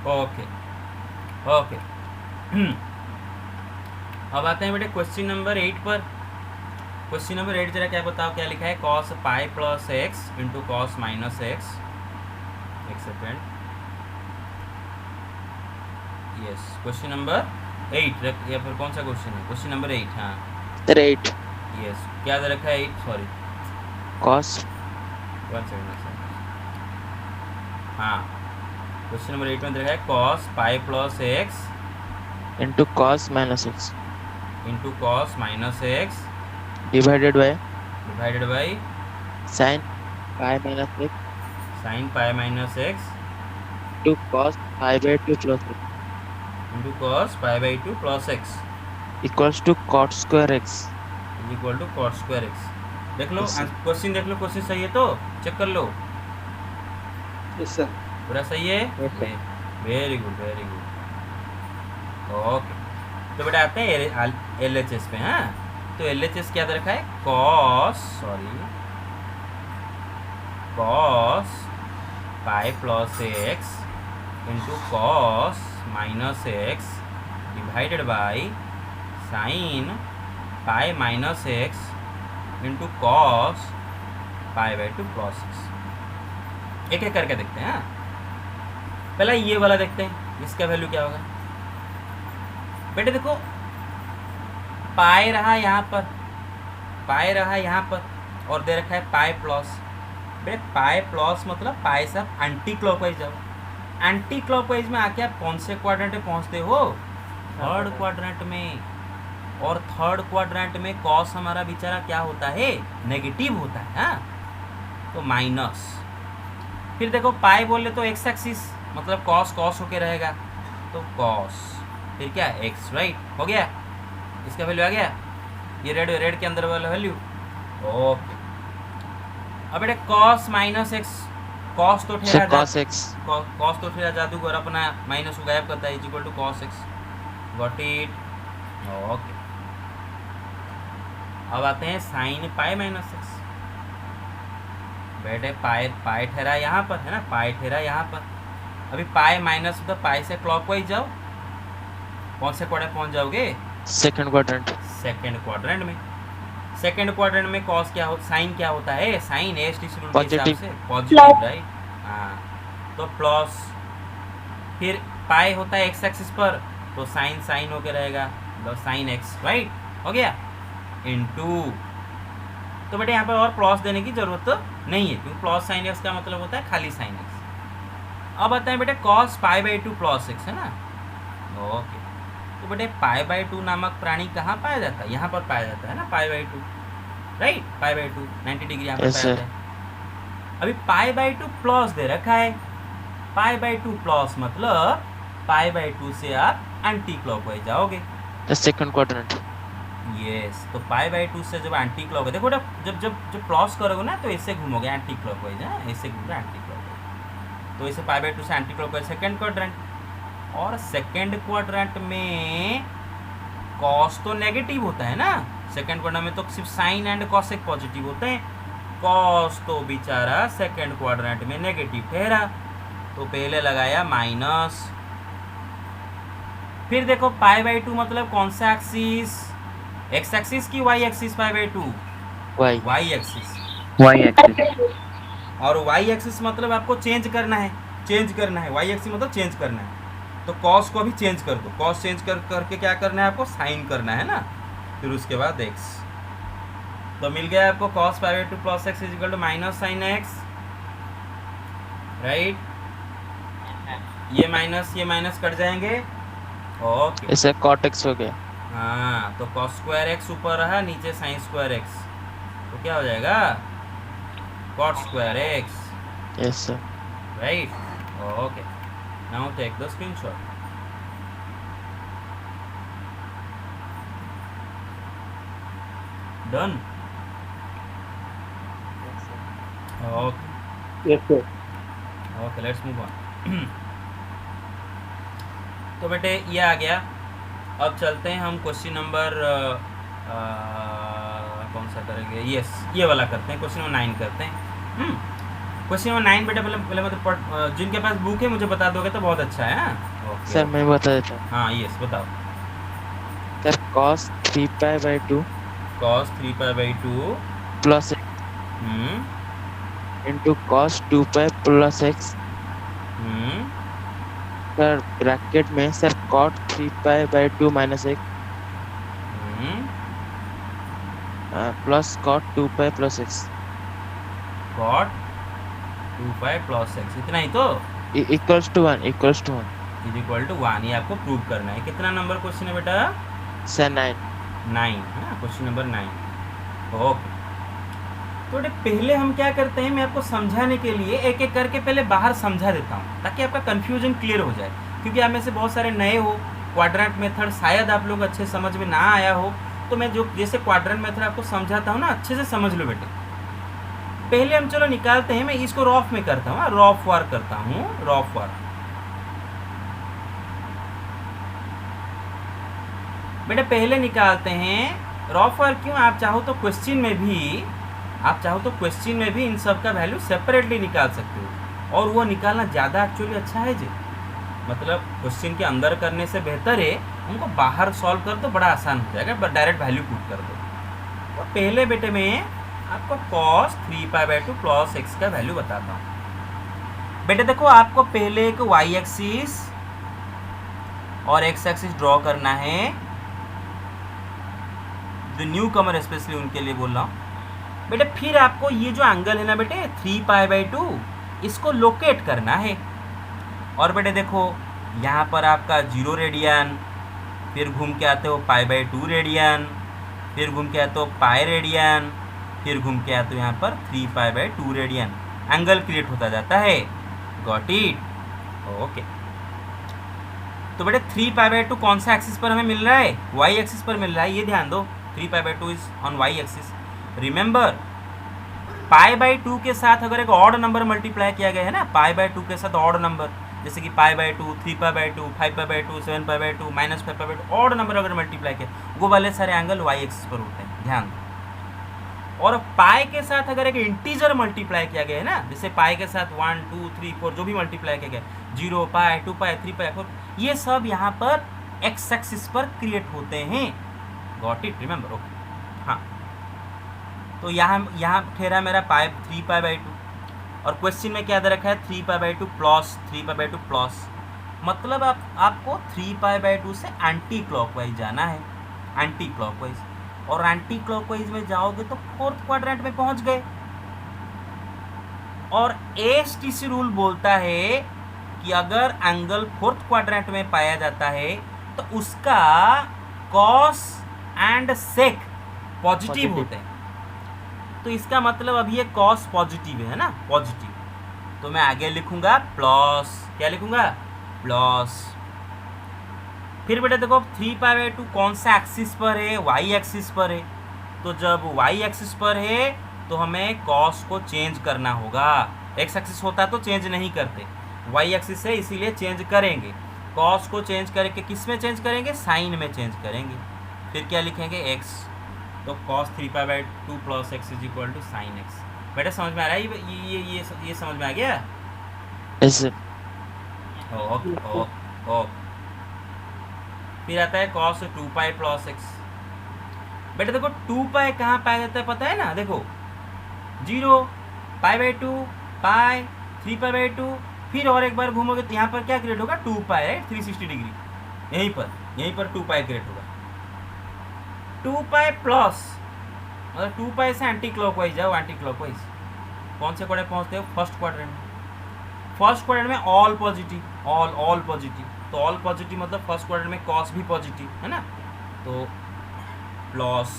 Okay okay. अब आते हैं बेटे question number 8 पर। Question number 8 जरा क्या बताओ, क्या लिखा है? cos पाई प्लस x into cos minus x। एक सेकेंड, यस, क्वेश्चन नंबर 8 या फिर कौन सा क्वेश्चन है? क्वेश्चन नंबर 8, हाँ, Sir 8 यस। क्या दे रखा है? 8, सॉरी, cos 1 सेकेंड, हाँ, क्वेश्चन नंबर 8 में दे रखा है cos पाई प्लस x into cos minus x into cos minus x divided by divided by sin pi minus x sine pi minus x to cos pi by 2 plus x into कॉस pi by 2 प्लस x equals to cot square x. Is equal to cot square x। देख लो Yes, sir. Question, देख लो question सही है तो check कर लो, Yes, sir. पूरा सही है? Yes, sir. Very good, very good. Okay, तो बेटा आते हैं LHS पे, हाँ। तो LHS क्या दे रखा है? cos पाई प्लस x into cos minus x divided by sine pi minus x into कॉस पाई बाई 2 प्लस x। एक एक करके देखते हैं, हाँ। पहले ये वाला देखते हैं, इसका वैल्यू क्या होगा। बेटे देखो, पाई रहा यहाँ पर, पाई रहा यहाँ पर, और दे रखा है पाई प्लस। बेटे पाई प्लस मतलब पाई से आप एंटी क्लॉकवाइज जाओ। एंटी क्लॉकवाइज में आके आप कौन से क्वाड्रेंट में पहुँचते हो? थर्ड क्वाड्रेंट में। और थर्ड क्वाड्रेंट में कॉस हमारा बेचारा क्या होता है? नेगेटिव होता है, हाँ। तो माइनस, फिर देखो पाई बोले तो एक्स एक्सिस, मतलब कॉस कॉस होके रहेगा, तो कॉस, फिर क्या? एक्स, राइट, हो गया। इसका वैल्यू आ गया, ये रेड के अंदर वाला वैल्यू। ओके, अब बेटा कॉस माइनस एक्स, कॉस तो Sir ठहरा cos x कॉस तो ठहरा जादूगर अपना माइनस को गायब करता है, is equal to cos X. Got it? Okay, अब आते हैं साइन पाई माइनस एक्स। बेटे पाई ठहरा यहाँ पर है ना, पाई ठहरा यहाँ पर। अभी पाई माइनस तो पाई से क्लॉकवाइज जाओ, कौन से क्वाड्रेंट पहुँच जाओगे? second quadrant सेकंड क्वाड्रेंट में। सेकंड क्वाड्रेंट में कॉस क्या हो, साइन क्या होता है? साइन एस डिस्ट्रीब्यूट के हिसाब Positive. से पॉजिटिव, राइट, हाँ। तो प्लस, फिर पाई होता है एक्स एक्सिस पर, तो साइन साइन होके रहेगा, मतलब साइन एक्स, राइट। हो गया, इनटू। तो बेटे यहाँ पर और प्लस देने की जरूरत तो नहीं है, क्योंकि प्लस साइन एक्स का मतलब होता है खाली साइन एक्स। अब आता है बेटे cos pi by two plus x, है ना। ओके, तो बेटे पाई बाई टू नामक प्राणी कहाँ पाया जाता है? यहाँ पर पाया जाता है ना, पाई by to, right. Pi by to 90 degree यहाँ पर Yes, पाया sir. जाता है। अभी पाई बाई टू प्लस दे रखा है, पाई बाई टू प्लस मतलब पाई बाई टू से आप एंटी क्लॉकवाइज जाओगे। The second quadrant. यस, तो पाई बाई टू से जब एंटी क्लॉक, देखो जब जब जब जब प्लस करोगे ना तो ऐसे घूमोगे एंटी क्लॉकवाइज, है ऐसे घूमोगे एंटी क्लॉकवाइज। तो ऐसे पाई बाई टू से एंटी क्लॉकवाइज सेकंड क्वाड्रेंट। और सेकंड क्वाड्रेंट में कॉस तो नेगेटिव होता है ना, सेकंड क्वाड्रेंट में तो सिर्फ साइन एंड कॉसेक पॉजिटिव होते हैं। कॉस तो बेचारा सेकंड क्वाड्रेंट में नेगेटिव ठहरा, तो पहले लगाया माइनस। फिर देखो पाई बाई टू मतलब कौन सा एक्सिस? एक्स एक्सिस की Y axis? Pi by two Y. Y axis. Y axis. और वाई एक्सिस मतलब आपको चेंज करना है, चेंज करना है। वाई एक्सिस मतलब चेंज करना है, तो कॉस को भी चेंज कर दो। कॉस चेंज करके क्या करना है आपको? साइन करना है ना। फिर उसके बाद एक्स, तो मिल गया आपको cos pi by two plus x is equal to minus sine X, right. ये माइनस कट जाएंगे। ओके, ऐसे cot x हो गया. हाँ, तो कॉस स्क्वायर एक्स ऊपर रहा, नीचे साइन स्क्वायर एक्स, तो क्या हो जाएगा? Cot square X, Yes, sir. Right. Okay, now take the screenshot. Done. Okay yes sir. Okay, let's move on. तो बेटे ये आ गया। अब चलते हैं हम क्वेश्चन नंबर कौन सा करेंगे? यस, ये वाला करते हैं, क्वेश्चन नंबर 9 करते हैं। क्वेश्चन नंबर 9 बेटा पहले मतलब जिनके पास बुक है मुझे बता दोगे तो बहुत अच्छा है। हाँ ओके, सर मैं बता देता हूँ. हाँ यस बताओ। Sir cos 3 pi by 2 cos 3 pi by 2 plus x into cos 2 pi plus x. Sir bracket में sir cot 3 pi by 2 minus x plus cot 2 pi plus x cot 2 pi plus X, इतना ही तो equals to 1 is equal to 1। ये आपको prove करना है। कितना number question है बेटा? सर 9. 9, है क्वेश्चन नंबर 9। ओके, तो बेटे पहले हम क्या करते हैं, मैं आपको समझाने के लिए एक एक करके पहले बाहर समझा देता हूँ ताकि आपका कन्फ्यूजन क्लियर हो जाए। क्योंकि आप में से बहुत सारे नए हो, क्वाड्रेंट मेथड शायद आप लोग अच्छे समझ में ना आया हो, तो मैं जो जैसे क्वाड्रेंट मेथड आपको समझाता हूँ ना, अच्छे से समझ लो बेटे। पहले हम चलो निकालते हैं, मैं इसको रॉफ में करता हूँ, रॉफ वार करता हूँ, रॉफ वार। बेटा पहले निकालते हैं रॉफ वार। क्यों? आप चाहो तो क्वेश्चन में भी इन सब का वैल्यू सेपरेटली निकाल सकते हो, और वो निकालना ज़्यादा एक्चुअली अच्छा है जी। मतलब क्वेश्चन के अंदर करने से बेहतर है उनको बाहर सॉल्व कर दो, बड़ा आसान हो जाएगा, डायरेक्ट वैल्यू पुट कर दो। तो पहले बेटे में आपको cos 3 pi by 2 plus x का वैल्यू बताता हूँ। बेटे देखो आपको पहले एक y एक्सिस और x एक्सिस ड्रॉ करना है, जो न्यू कमर स्पेशली उनके लिए बोल रहा हूँ। बेटे फिर आपको ये जो एंगल है ना बेटे 3 पाई बाई 2, इसको लोकेट करना है। और बेटे देखो यहाँ पर आपका 0 रेडियन, फिर घूम के आते हो पाई बाई 2 रेडियन, फिर घूम के आते हो पाई रेडियन, फिर घूम के आते हो यहाँ पर 3 pi by 2 radian. Angle create होता जाता है। Got it? ओके, तो बेटे 3 पाई बाई 2 कौन सा एक्सिस पर हमें मिल रहा है? वाई एक्सिस पर मिल रहा है, ये ध्यान दो। 3 pi by 2 is on Y axis. Remember pi by 2 के साथ अगर एक ऑड नंबर मल्टीप्लाई किया गया है ना, पाई बाई 2 के साथ ऑड नंबर, जैसे कि pi by 2, 3 pi by 2, 5 pi by 2, 7 pi by 2, -5 pi by 2, odd number अगर मल्टीप्लाई किया, वो वाले सारे एंगल वाई एक्सिस पर होते हैं, ध्यान दो। और पाई के साथ अगर एक इंटीजर मल्टीप्लाई किया गया है ना, जैसे पाई के साथ 1, 2, 3, 4 जो भी मल्टीप्लाई किया गया, 0 पाई, 2 पाई, 3 पाई, 4, ये सब यहाँ पर एक्स एक्सिस पर क्रिएट होते हैं। Got it? रिमेंबर? ओके, हाँ। तो यहाँ ठहरा मेरा 3 पाई बाई 2, और क्वेश्चन में क्या दे रखा है? 3 pi by 2 plus 3 pi by 2 plus, मतलब आपको 3 पाई बाई 2 से एंटी क्लॉकवाइज जाना है, एंटी क्लॉकवाइज। और एंटी क्लॉकवाइज में जाओगे तो फोर्थ क्वाड्रेंट में पहुंच गए। और एएसटीसी रूल बोलता है कि अगर एंगल फोर्थ क्वाड्रेंट में पाया जाता है तो उसका कॉस एंड सेक पॉजिटिव होते हैं। तो इसका मतलब अब ये कॉस पॉजिटिव है ना, पॉजिटिव, तो मैं आगे लिखूंगा प्लस, क्या लिखूंगा, प्लस। फिर बेटा देखो 3π/2 कौन सा एक्सिस पर है, वाई एक्सिस पर है। तो जब वाई एक्सिस पर है तो हमें कॉस को चेंज करना होगा। एक्स एक्सिस होता तो चेंज नहीं करते, वाई एक्सिस है इसीलिए चेंज करेंगे। कॉस को चेंज करके किस में चेंज करेंगे, साइन में चेंज करेंगे। फिर क्या लिखेंगे, एक्स, तो cos 3π/2 plus x is equal to sine x. बेटा समझ में आ रहा है, ये समझ में आ गया? Yes sir. Okay okay okay. फिर आता है कॉस 2π प्लस एक्स। बेटा देखो 2π कहाँ पाया जाता है पता है ना, देखो 0, π/2, पाई, 3π/2, फिर और एक बार घूमोगे तो यहाँ पर क्या क्रिएट होगा, 2π, राइट, 360 डिग्री। यहीं पर 2π क्रिएट होगा। 2π प्लस मतलब 2π से एंटी क्लॉकवाइज जाओ, एंटी क्लॉकवाइज कौन से क्वाड्रेंट पहुँचते हो, फर्स्ट क्वाड्रेंट में। फर्स्ट क्वाड्रेंट में ऑल पॉजिटिव, ऑल पॉजिटिव, तो ऑल पॉजिटिव मतलब फर्स्ट क्वाड्रेंट में कॉस भी पॉजिटिव है ना, तो प्लस।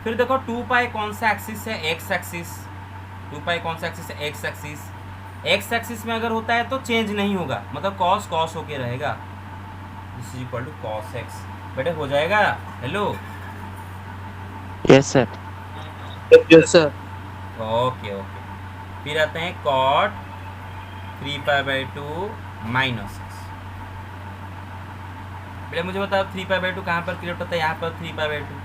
फिर देखो 2π कौन सा एक्सिस है, एक्स एक्सिस। 2π कौन सा एक्सिस है, एक्स एक्सिस। एक्स एक्सिस में अगर होता है तो चेंज नहीं होगा, मतलब कॉस कॉस होके रहेगा, this is equal to cos X. बेटे हो जाएगा, hello, yes sir. Yes sir. Okay okay. फिर आते हैं कॉट 3π/2 माइनस एक्स। बेटे मुझे बताओ 3π/2 कहाँ पर क्रिएट होता है, यहाँ पर 3π/2।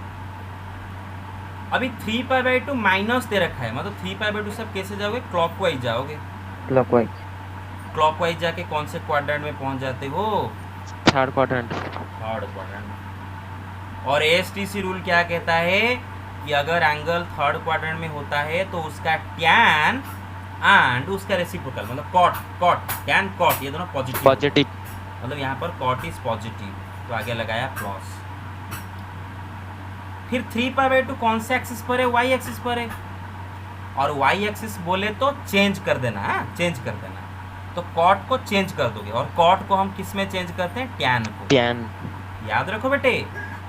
अभी 3π/2 माइनस दे रखा है, मतलब 3π/2 से आप कैसे जाओगे, क्लॉकवाइज जाओगे। क्लॉकवाइज। क्लॉकवाइज जाके कौन से क्वाड्रेंट में पहुंच जाते हो, थर्ड क्वाड्रेंट। Third quadrant. और एएसटीसी रूल क्या कहता है कि अगर एंगल थर्ड क्वाड्रेंट में होता है तो उसका टैन एंड उसका रेसिप्रोकल मतलब कॉट, टैन कॉट, ये दोनों पॉजिटिव, मतलब यहाँ पर कॉट इज पॉजिटिव, तो आगे लगाया प्लस। फिर 3π/2 कौन से एक्सिस पर है, वाई एक्सिस पर है, और वाई एक्सिस बोले तो चेंज कर देना, चेंज कर देना, तो कॉट को चेंज कर दोगे। और कॉट को हम किस में चेंज करते हैं, टैन को। टैन, याद रखो बेटे,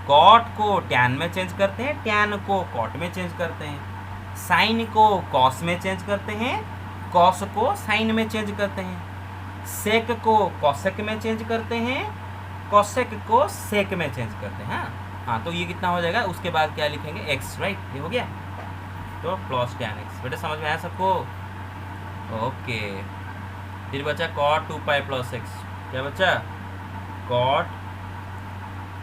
कॉट को टैन में चेंज करते हैं, टैन को कॉट में चेंज करते हैं, साइन को कॉस में चेंज करते हैं, कॉस को साइन में चेंज करते हैं, सेक को कॉसेक में चेंज करते हैं, कॉसेक को सेक में चेंज करते हैं। हाँ, तो ये कितना हो जाएगा, उसके बाद क्या लिखेंगे, एक्स, राइट, ये हो गया, तो प्लस टैन एक्स। बेटे समझ में आया सबको? ओके। फिर बचा कॉट 2π प्लस एक्स, क्या बचा, कॉट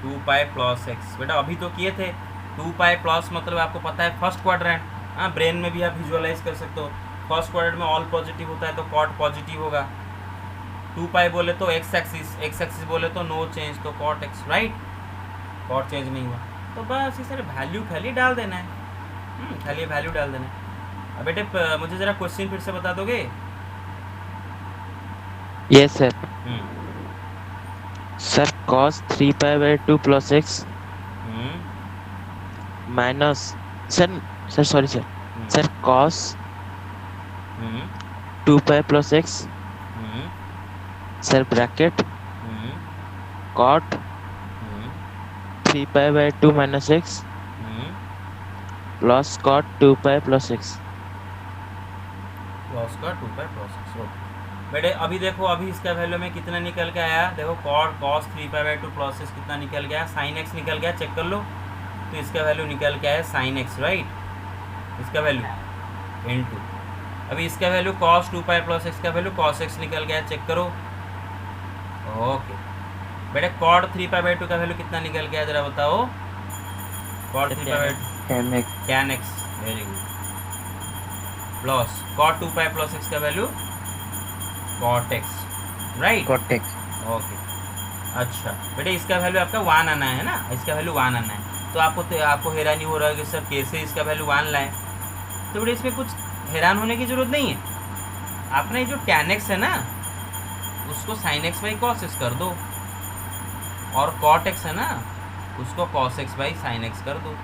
2π प्लस एक्स। बेटा अभी तो किए थे, 2π प्लस मतलब आपको पता है फर्स्ट क्वाड्रेंट, हाँ, ब्रेन में भी आप विजुअलाइज कर सकते हो। फर्स्ट क्वाड्रेंट में ऑल पॉजिटिव होता है तो कॉट पॉजिटिव होगा। 2π बोले तो एक्स एक्सिस बोले तो नो चेंज, तो cot X, right, cot change नहीं हुआ, तो बस इस तरह वैल्यू खाली डाल देना है, खाली वैल्यू डाल देना है। अब बेटे मुझे ज़रा क्वेश्चन फिर से बता दोगे? Yes sir. Sir cos 3π/2 plus x minus, sir sorry sir cos 2π plus x, sir bracket cot 3π/2 minus x plus cot 2π plus x, plus का 2π प्लस एक्स। बेटे अभी देखो, अभी इसका वैल्यू में कितना निकल के आया, देखो cos 3π/2 प्लस एक्स कितना निकल गया, साइन एक्स निकल गया, चेक कर लो, तो इसका वैल्यू निकल के आया साइन एक्स, राइट, इसका वैल्यू इनटू, अभी इसका वैल्यू cos 2π प्लस एक्स का वैल्यू cos एक्स निकल गया, चेक करो। ओके बेटे cot 3π/2 का वैल्यू कितना निकल गया, जरा बताओ, cot 3π/2 tan x, very good, plus cot 2π plus x का value cot x, right, cot x। Okay, अच्छा बेटे इसका वैल्यू आपका 1 आना है ना, इसका वैल्यू 1 आना है, तो आपको हैरानी हो रहा है कि सर कैसे इसका वैल्यू 1 लाए, तो बेटे इसमें कुछ हैरान होने की ज़रूरत नहीं है। आपने जो tan x है ना उसको sin x by cos x कर दो, और cot x है ना उसको cos x by sine x कर दो।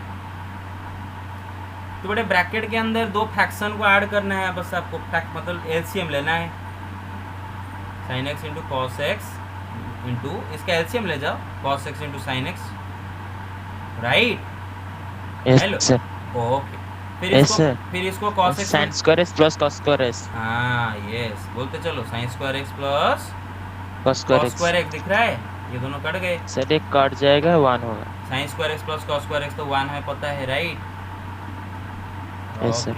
तो बड़े ब्रैकेट के अंदर दो फ्रैक्शन को ऐड करना है, बस आपको मतलब एलसीएम लेना है। Sine x into cos x into इसका एलसीएम ले जाओ, cos x into sign X, right. Hello yes sir, okay, yes sir, फिर इसको cos x sin square s plus cos square s, हाँ यस बोलते चलो, sign square x plus cos square cos x square x दिख रहा है, ये दोनों कट गए। सर एक काट जाएगा 1 होगा। Sine square x plus cos square x तो 1 है, पता है, right. yes sir,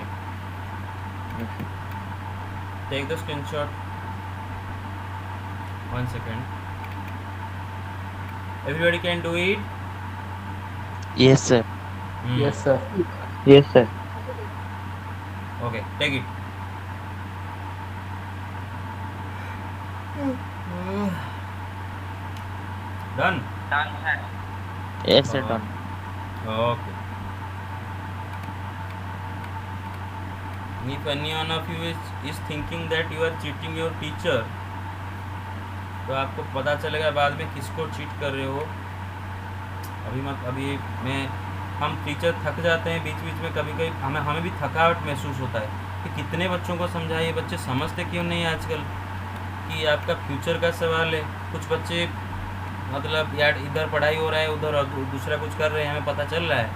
take the screenshot, 1 second, everybody can do it। yes sir, Yes, sir. yes sir, Okay, take it। Done। yes sir, done। Okay। If any one of you is thinking that you are cheating your teacher, तो आपको पता चलेगा बाद में किसको cheat कर रहे हो। अभी मैं हम टीचर थक जाते हैं बीच बीच में, कभी कभी हमें भी थकावट महसूस होता है कि कितने बच्चों को समझाइए, बच्चे समझते क्यों नहीं आजकल कि आपका फ्यूचर का सवाल है। कुछ बच्चे मतलब यार इधर पढ़ाई हो रहा है, उधर दूसरा कुछ कर रहे हैं, हमें पता चल रहा है,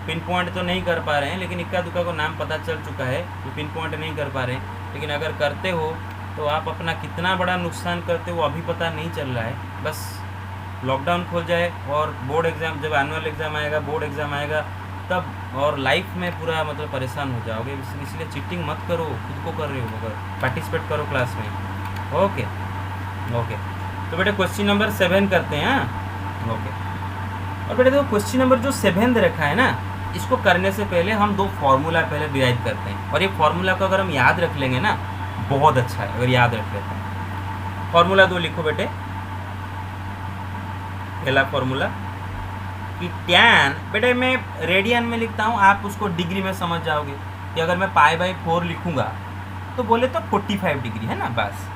पिन पॉइंट तो नहीं कर पा रहे हैं, लेकिन इक्का दुक्का को नाम पता चल चुका है कि पिन पॉइंट नहीं कर पा रहे हैं। लेकिन अगर करते हो तो आप अपना कितना बड़ा नुकसान करते हो अभी पता नहीं चल रहा है। बस लॉकडाउन खुल जाए और बोर्ड एग्ज़ाम, जब एनुअल एग्ज़ाम आएगा, बोर्ड एग्ज़ाम आएगा तब, और लाइफ में पूरा मतलब परेशान हो जाओगे। इसलिए चीटिंग मत करो, खुद को कर रहे हो अगर, पार्टिसिपेट करो क्लास में। ओके ओके, तो बेटे क्वेश्चन नंबर 7 करते हैं। ओके, और बेटे देखो क्वेश्चन नंबर जो 7 रखा है ना, इसको करने से पहले हम 2 फार्मूला पहले डिराइव करते हैं, और ये फार्मूला को अगर हम याद रख लेंगे ना बहुत अच्छा है, अगर याद रख लेते हैं। फार्मूला 2 लिखो बेटे। पहला फार्मूला कि टैन, बेटे मैं रेडियन में लिखता हूँ, आप उसको डिग्री में समझ जाओगे कि अगर मैं π/4 लिखूंगा तो बोले तो 45 डिग्री है ना, बस।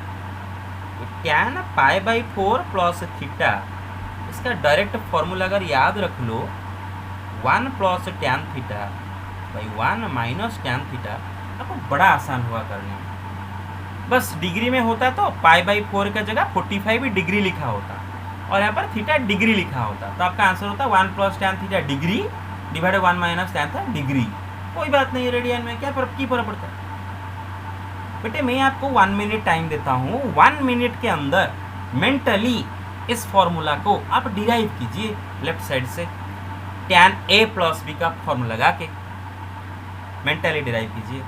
टैन π/4 प्लस थीटा, इसका डायरेक्ट फार्मूला अगर याद रख लो, 1 plus tan theta by 1 minus tan theta, आपको बड़ा आसान हुआ करने में। बस डिग्री में होता तो π/4 का जगह 45 डिग्री लिखा होता, और यहाँ पर थीटा डिग्री लिखा होता, तो आपका आंसर होता 1 plus tan theta degree divided 1 minus tan theta degree. कोई बात नहीं, रेडियन में क्या फर्क पड़ता है। बेटे मैं आपको 1 मिनट टाइम देता हूँ, 1 मिनट के अंदर मेंटली इस फॉर्मूला को आप डिराइव कीजिए लेफ्ट साइड से, टैन ए प्लस बी का फॉर्मूला लगा के मेंटली डिराइव कीजिए।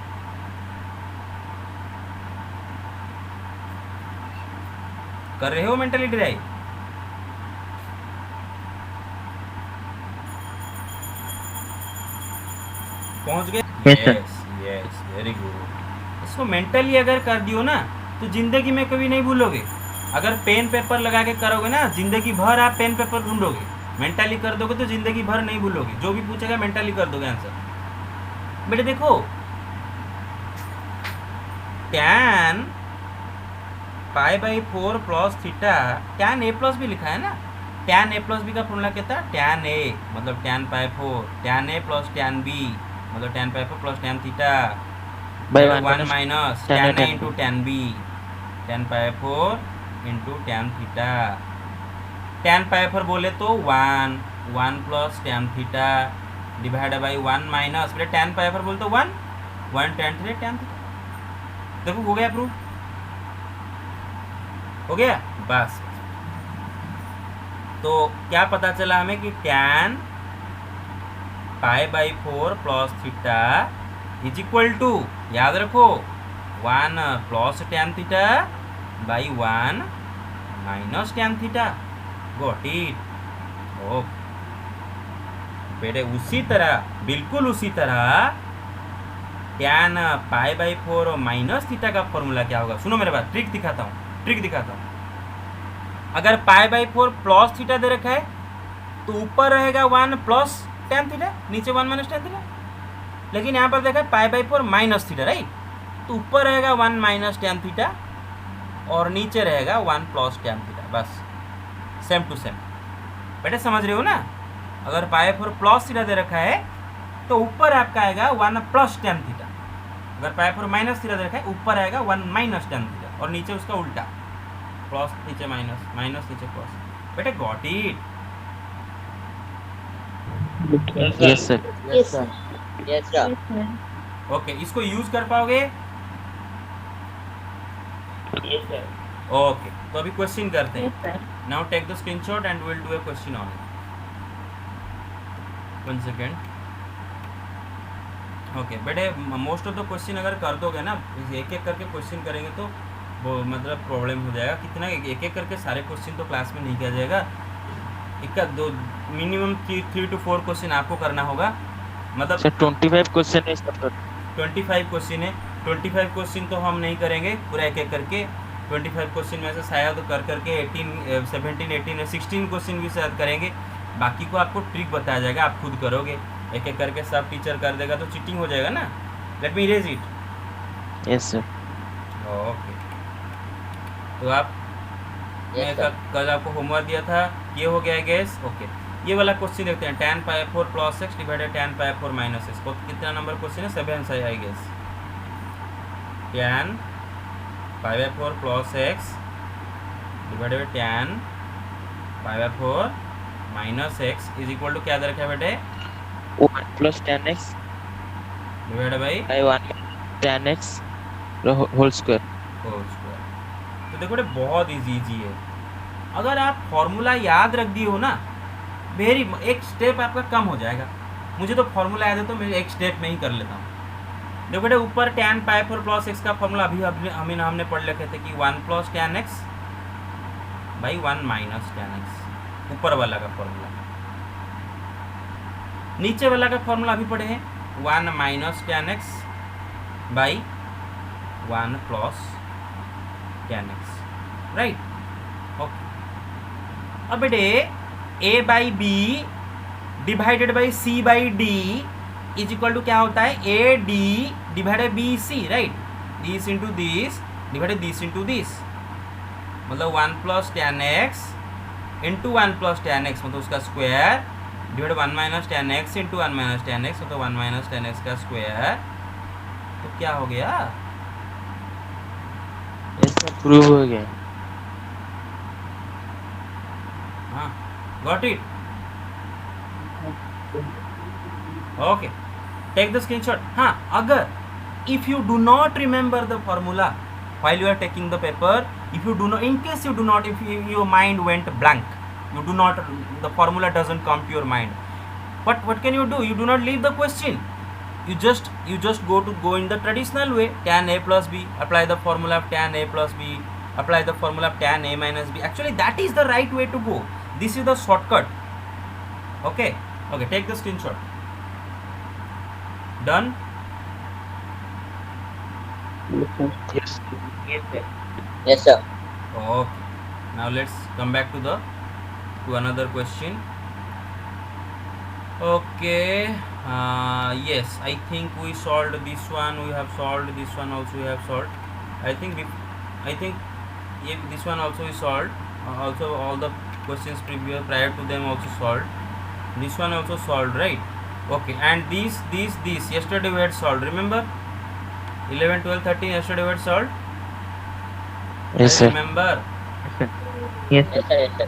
कर रहे हो मेंटली डिराइव? पहुंच गए? Yes, sir. Yes very good. इसको मेंटली अगर कर दियो ना तो जिंदगी में कभी नहीं भूलोगे। अगर पेन पेपर लगा के करोगे ना, जिंदगी भर आप पेन पेपर ढूंढोगे। मेंटली कर दोगे तो जिंदगी भर नहीं भूलोगे, जो भी पूछेगा मेंटली कर दोगे आंसर। बेटे देखो tan π/4 plus theta, tan A plus B लिखा है ना, टैन ए प्लस बी का फॉर्मूला क्या था, टैन ए मतलब tan π/4, tan A plus tan B मतलब tan π/4 plus tan theta by 1 minus tan A into tan B, tan π/4 into tan theta. Tan π/4 बोले तो 1 plus tan theta divide by 1 minus, फिर tan π/4 बोले तो 1 tan theta tan theta. देखो हो गया proof, हो गया बस। तो क्या पता चला हमें कि tan π/4 plus theta is equal to, याद रखो 1 plus tan theta by 1 minus tan theta. Got it? Okay बेटे उसी तरह, बिल्कुल उसी तरह टैन π/4 और माइनस थीटा का फॉर्मूला क्या होगा, सुनो मेरे बात, ट्रिक दिखाता हूँ। अगर π/4 प्लस थीटा दे रखा है तो ऊपर रहेगा 1 प्लस टैन थीटा, नीचे 1 माइनस टैन थीटा। लेकिन यहाँ पर देखा π/4 माइनस थीटा, राइट, तो ऊपर रहेगा 1 माइनस टैन थीटा और नीचे रहेगा 1 प्लस टैन थीटा, बस सेम टू सेम। बेटा समझ रहे हो ना, अगर पाई फोर प्लस थीटा दे रखा है तो ऊपर आपका आएगा 1 प्लस टेन थीटा, अगर पाई फोर माइनस थीटा दे रखा है ऊपर आएगा 1 माइनस टेन थीटा, और नीचे उसका उल्टा, प्लस नीचे माइनस, माइनस नीचे प्लस। बेटा got it? Yes, sir. Yes, sir. Yes, sir. Okay, इसको यूज कर पाओगे? Yes, sir. ओके, तो अभी क्वेश्चन करते Yes, हैं। sir. Now take the screenshot and will do a question on it. 1 second. Okay बेटे, मोस्ट ऑफ द क्वेश्चन अगर कर दोगे ना, एक एक करके क्वेश्चन करेंगे तो वो मतलब प्रॉब्लम हो जाएगा। कितना एक एक करके सारे क्वेश्चन तो क्लास में नहीं किया जाएगा, एक दो मिनिमम 3 to 4 क्वेश्चन आपको करना होगा। मतलब Sir, 25 question है इस चैप्टर। 25 क्वेश्चन है, 25 क्वेश्चन तो हम नहीं करेंगे पूरा एक एक करके। 25 क्वेश्चन में से शायद कर करके 18 17 18 16 क्वेश्चन भी शायद करेंगे, बाकी को आपको ट्रिक बताया जाएगा, आप खुद करोगे। एक एक करके सब टीचर कर देगा तो चीटिंग हो जाएगा ना। Let me erase it. Yes, sir. Okay, तो आप Yes, sir. कल आपको होमवर्क दिया था, ये हो गया गैस। ओके, ये वाला क्वेश्चन देखते हैं, tan pi 4 plus x divided tan pi 4 minus x. कितना नंबर क्वेश्चन है? 7 सही I guess. tan pi 4 plus x divided tan pi 4 minus x is equal to क्या दे रखा है बेटे? 1 plus tan x divided by by 1 tan x whole square. Whole square. तो देखो बेटे बहुत इजी है, अगर आप फॉर्मूला याद रख दिए हो ना, वेरी एक स्टेप आपका कम हो जाएगा। मुझे तो फॉर्मूला याद है तो मैं एक स्टेप में ही कर लेता हूँ। देखो बेटे ऊपर tan पाई 4 प्लस एक्स का फॉर्मूला अभी हमने पढ़ रखे थे कि 1 plus tan x by 1 minus tan x, ऊपर वाला का फॉर्मूला। नीचे वाला का फॉर्मूला अभी पढ़े हैं, 1 minus tan x by 1 plus tan x, right. Okay, अब बेटे a by B divided by C by D is equal to क्या होता है? A D divided B C, right. This into this divided this into this, मतलब 1 plus tan x into 1 plus tan x मतलब उसका square divide 1 minus tan x into 1 minus tan x मतलब 1 minus tan x का square. तो क्या हो गया? Yes, sir. Prove हो गया। हाँ, got it? Okay, take the screenshot. हाँ, अगर if you do not remember the formula while you are taking the paper, if you do not, in case you do not, if your mind went blank, you do not, the formula doesn't come to your mind, what can you do? You do not leave the question, you just go in the traditional way, tan a plus b, apply the formula of tan a plus b, apply the formula of tan a minus b. Actually that is the right way to go, this is the shortcut. Okay, take the screenshot. Done? Yes. Yes, sir. Okay, now let's come back to another question. Okay, yes, I think we solved this one, we have solved this one also, we have solved. I think yeah, this one also is solved. Also all the questions prior to them also solved. This one also solved, right? Okay, and these yesterday we had solved, remember? 11, 12, 13 yesterday we had solved. Yes, sir. Remember? Yes, Yes, sir. Yes, sir.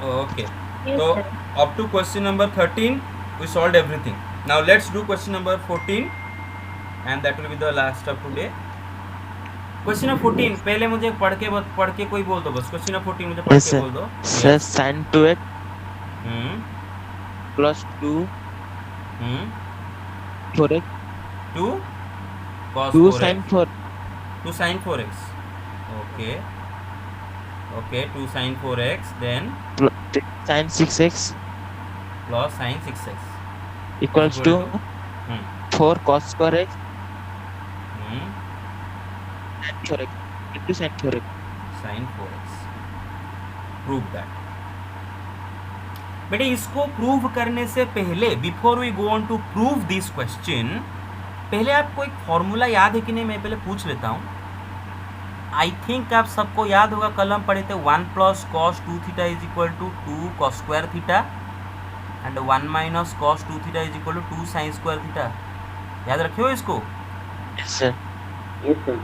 Okay, Yes, so sir. up to question number 13 we solved everything. Now let's do question number 14 and that will be the last of today. Question number 14 पहले मुझे पढ़ के कोई बोल दो बस। question number 14 मुझे पढ़ Yes, के sir. बोल दो। Sir, sin 2x plus 2 4x 2 cos 2 4x sin 4 2 sin 4x. Okay, 2 sin 4x then plus sin 6x plus sin 6x equals equal to hmm, 4 cos square x hmm, sin 4x into sin 4x. sin 4x. Prove that. बेटे इसको prove करने से पहले, before we go on to prove this question, पहले आपको एक formula याद है कि नहीं मैं पहले पूछ लेता हूँ। आई थिंक आप सबको याद होगा, कल हम पढ़े थे 1 plus cos 2 theta is equal to 2 cos square theta and 1 minus cos 2 theta is equal to 2 sine square theta. याद रखे हो इसको? Yes, sir. Yes, sir.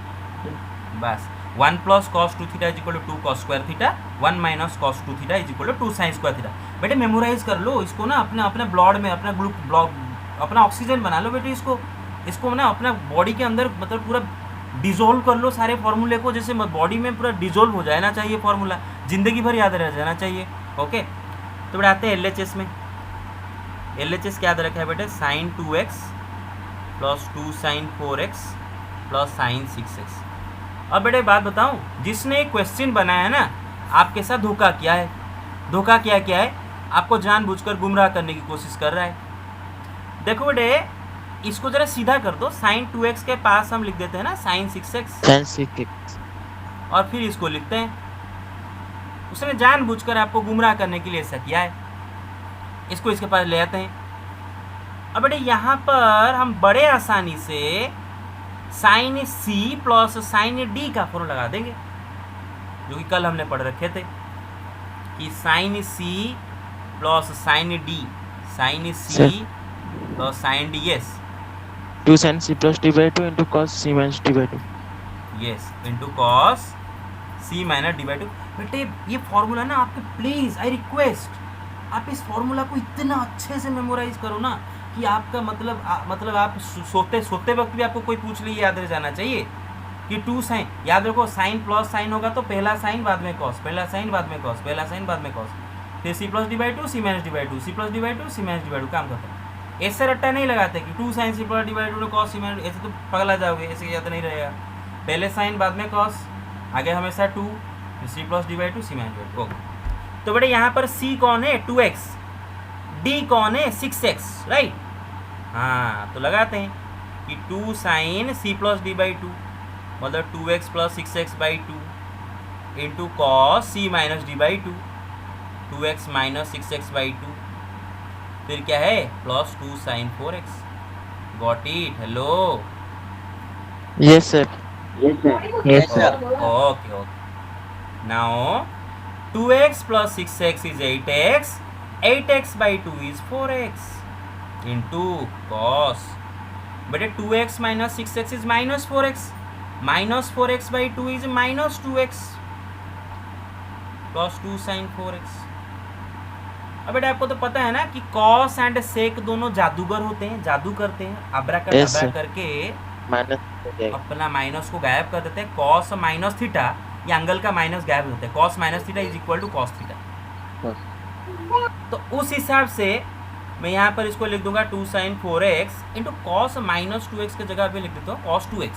बस 1 plus cos 2 theta is equal to 2 cos square theta, 1 minus cos 2 theta is equal to 2 sine square theta. बेटे memorise कर लो इसको ना, अपने अपने ब्लड में, अपना अपना ऑक्सीजन बना लो बेटे इसको ना अपना बॉडी के अंदर मतलब पूरा डिजोल्व कर लो सारे फॉर्मूले को, जैसे बॉडी में पूरा डिजोल्व हो जाना चाहिए फॉर्मूला, ज़िंदगी भर याद रह जाना चाहिए। ओके, तो बेटा आते हैं LHS में। LHS क्या याद रखा है बेटे? Sine 2x plus 2 sine 4x plus sine 6x। अब बेटे बात बताऊं, जिसने एक क्वेश्चन बनाया है ना, आपके साथ धोखा किया है। धोखा क्या है? आपको जानबूझकर गुमराह करने की कोशिश कर रहा है। देखो बेटे, इसको जरा सीधा कर दो, साइन 2x के पास हम लिख देते हैं ना साइन 6x, Sin 6x. और फिर इसको लिखते हैं। उसने जानबूझकर आपको गुमराह करने के लिए ऐसा किया है। इसको इसके पास ले आते हैं। अब बेटे यहाँ पर हम बड़े आसानी से sine C plus sine D का फॉर्मूला लगा देंगे, जो कि कल हमने पढ़ रखे थे कि sine C plus sine D, sine C plus sine D, yes 2 sin C plus D by 2 into cos C minus D by 2. Yes into cos C minus D by 2। बेटे ये फॉर्मूला ना आपके, प्लीज़ आई रिक्वेस्ट, आप इस formula को इतना अच्छे से मेमोराइज करो ना कि आपका मतलब आप सोते वक्त भी आपको कोई पूछ ले याद रह जाना चाहिए कि 2 साइन, याद रखो साइन प्लस साइन होगा तो पहला साइन बाद में कॉस, पहला साइन बाद में कॉस, पहला साइन बाद में कॉस, फिर C plus D by 2 C minus D by 2, C plus D by 2 C minus D by 2। काम करता है, ऐसे रट्टा नहीं लगाते कि 2 sine C plus D by 2 cos C minus, ऐसे तो पगला जाओगे, ऐसे याद नहीं रहेगा। पहले साइन बाद में कॉस, आगे हमेशा 2, C plus D by 2 C minus D by 2। Okay, तो बेटे यहाँ पर C कौन है? 2x, D कौन है? 6x, right. हाँ, तो लगाते हैं कि 2 sine C plus D by 2 मतलब 2x plus 6x by 2 into cos C minus D by 2, 2x minus 6x by 2, फिर क्या है? Plus 2 sine 4x। Got it? Hello, Yes, sir. Yes, sir. Yes, sir. Okay. Now 2x plus 6x is 8x, 8x by 2 is 4x into cos, बेटे 2x minus 6x is minus 4x, minus 4x by 2 is minus 2x plus 2 sine 4x। अब बेटा आपको तो पता है ना कि cos and सेक दोनों जादूगर होते हैं, जादू करते हैं, अब्रा Yes, sir. करके Minus हो जाएगा. अपना माइनस को गायब कर देते हैं। कॉस माइनस थीटा, ये एंगल का माइनस गायब होता है, cos minus theta is equal to cos theta. तो उस हिसाब से मैं यहाँ पर इसको लिख दूंगा 2 sine 4x into cos minus 2x की जगह पे लिख देता हूँ कॉस 2x।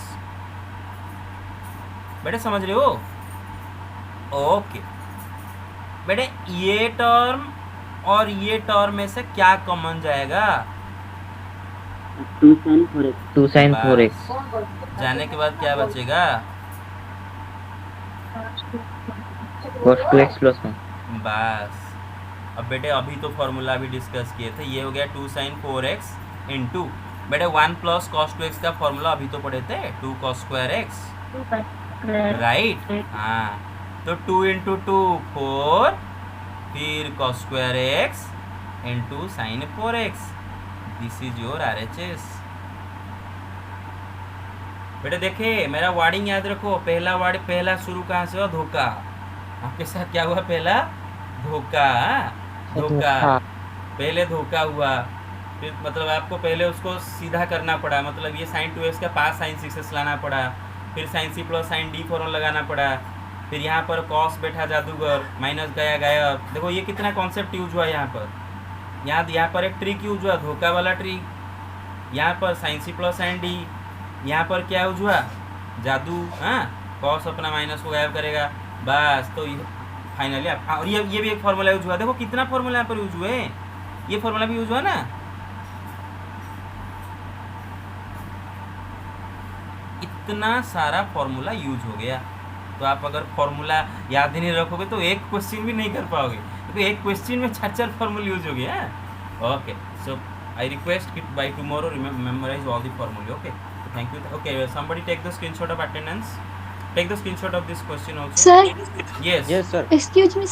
बेटे समझ रहे हो? ओके बेटे, ये टर्म और ये टर्म में से क्या कॉमन जाएगा? 2 sin 4x. 2 sin बस। 4x. जाने के बाद क्या बचेगा? Cos 2x plus 1. बस। अब बेटे अभी तो फॉर्मूला भी डिस्कस किए थे, ये हो गया 2 sin 4x इंटू बेटे 1 प्लस कॉस 2x का फॉर्मूला अभी तो पढ़े थे 2 cos स्क्वायर x, राइट। हाँ, तो 2 इंटू 2 4, फिर cos square x into sine 4x। This is your RHS। बेटे देखे मेरा वर्डिंग याद रखो, पहला वर्ड, पहला शुरू कहाँ से हुआ? धोखा। आपके साथ क्या हुआ? पहला धोखा, धोखा, पहले धोखा हुआ, फिर मतलब आपको पहले उसको सीधा करना पड़ा, मतलब ये साइन 2x का पास साइन 6x लाना पड़ा, फिर sine C plus sine D formula लगाना पड़ा, फिर यहाँ पर कॉस बैठा जादूगर, माइनस गया गायब। देखो ये कितना कॉन्सेप्ट यूज हुआ यहाँ पर, यहाँ पर एक ट्रिक यूज हुआ, धोखा वाला ट्रिक। यहाँ पर sine C plus sine D, यहाँ पर क्या यूज हुआ? जादू। हाँ, कॉस अपना माइनस को गायब करेगा, बस। तो फाइनली आप, और ये भी एक फॉर्मूला यूज हुआ। देखो कितना फॉर्मूला यहाँ पर यूज हुए, ये फॉर्मूला भी यूज हुआ ना। इतना सारा फॉर्मूला यूज हो गया। तो आप अगर फॉर्मूला याद ही नहीं रखोगे तो एक क्वेश्चन भी नहीं कर पाओगे, तो एक क्वेश्चन में 4 फॉर्मूला यूज हो गया। ओके, so I request it by tomorrow memorise all the formula. Okay, thank you. Okay, somebody take the screenshot of attendance. Take the screenshot of this question also. Sir, Yes. Yes, sir. excuse me, sir.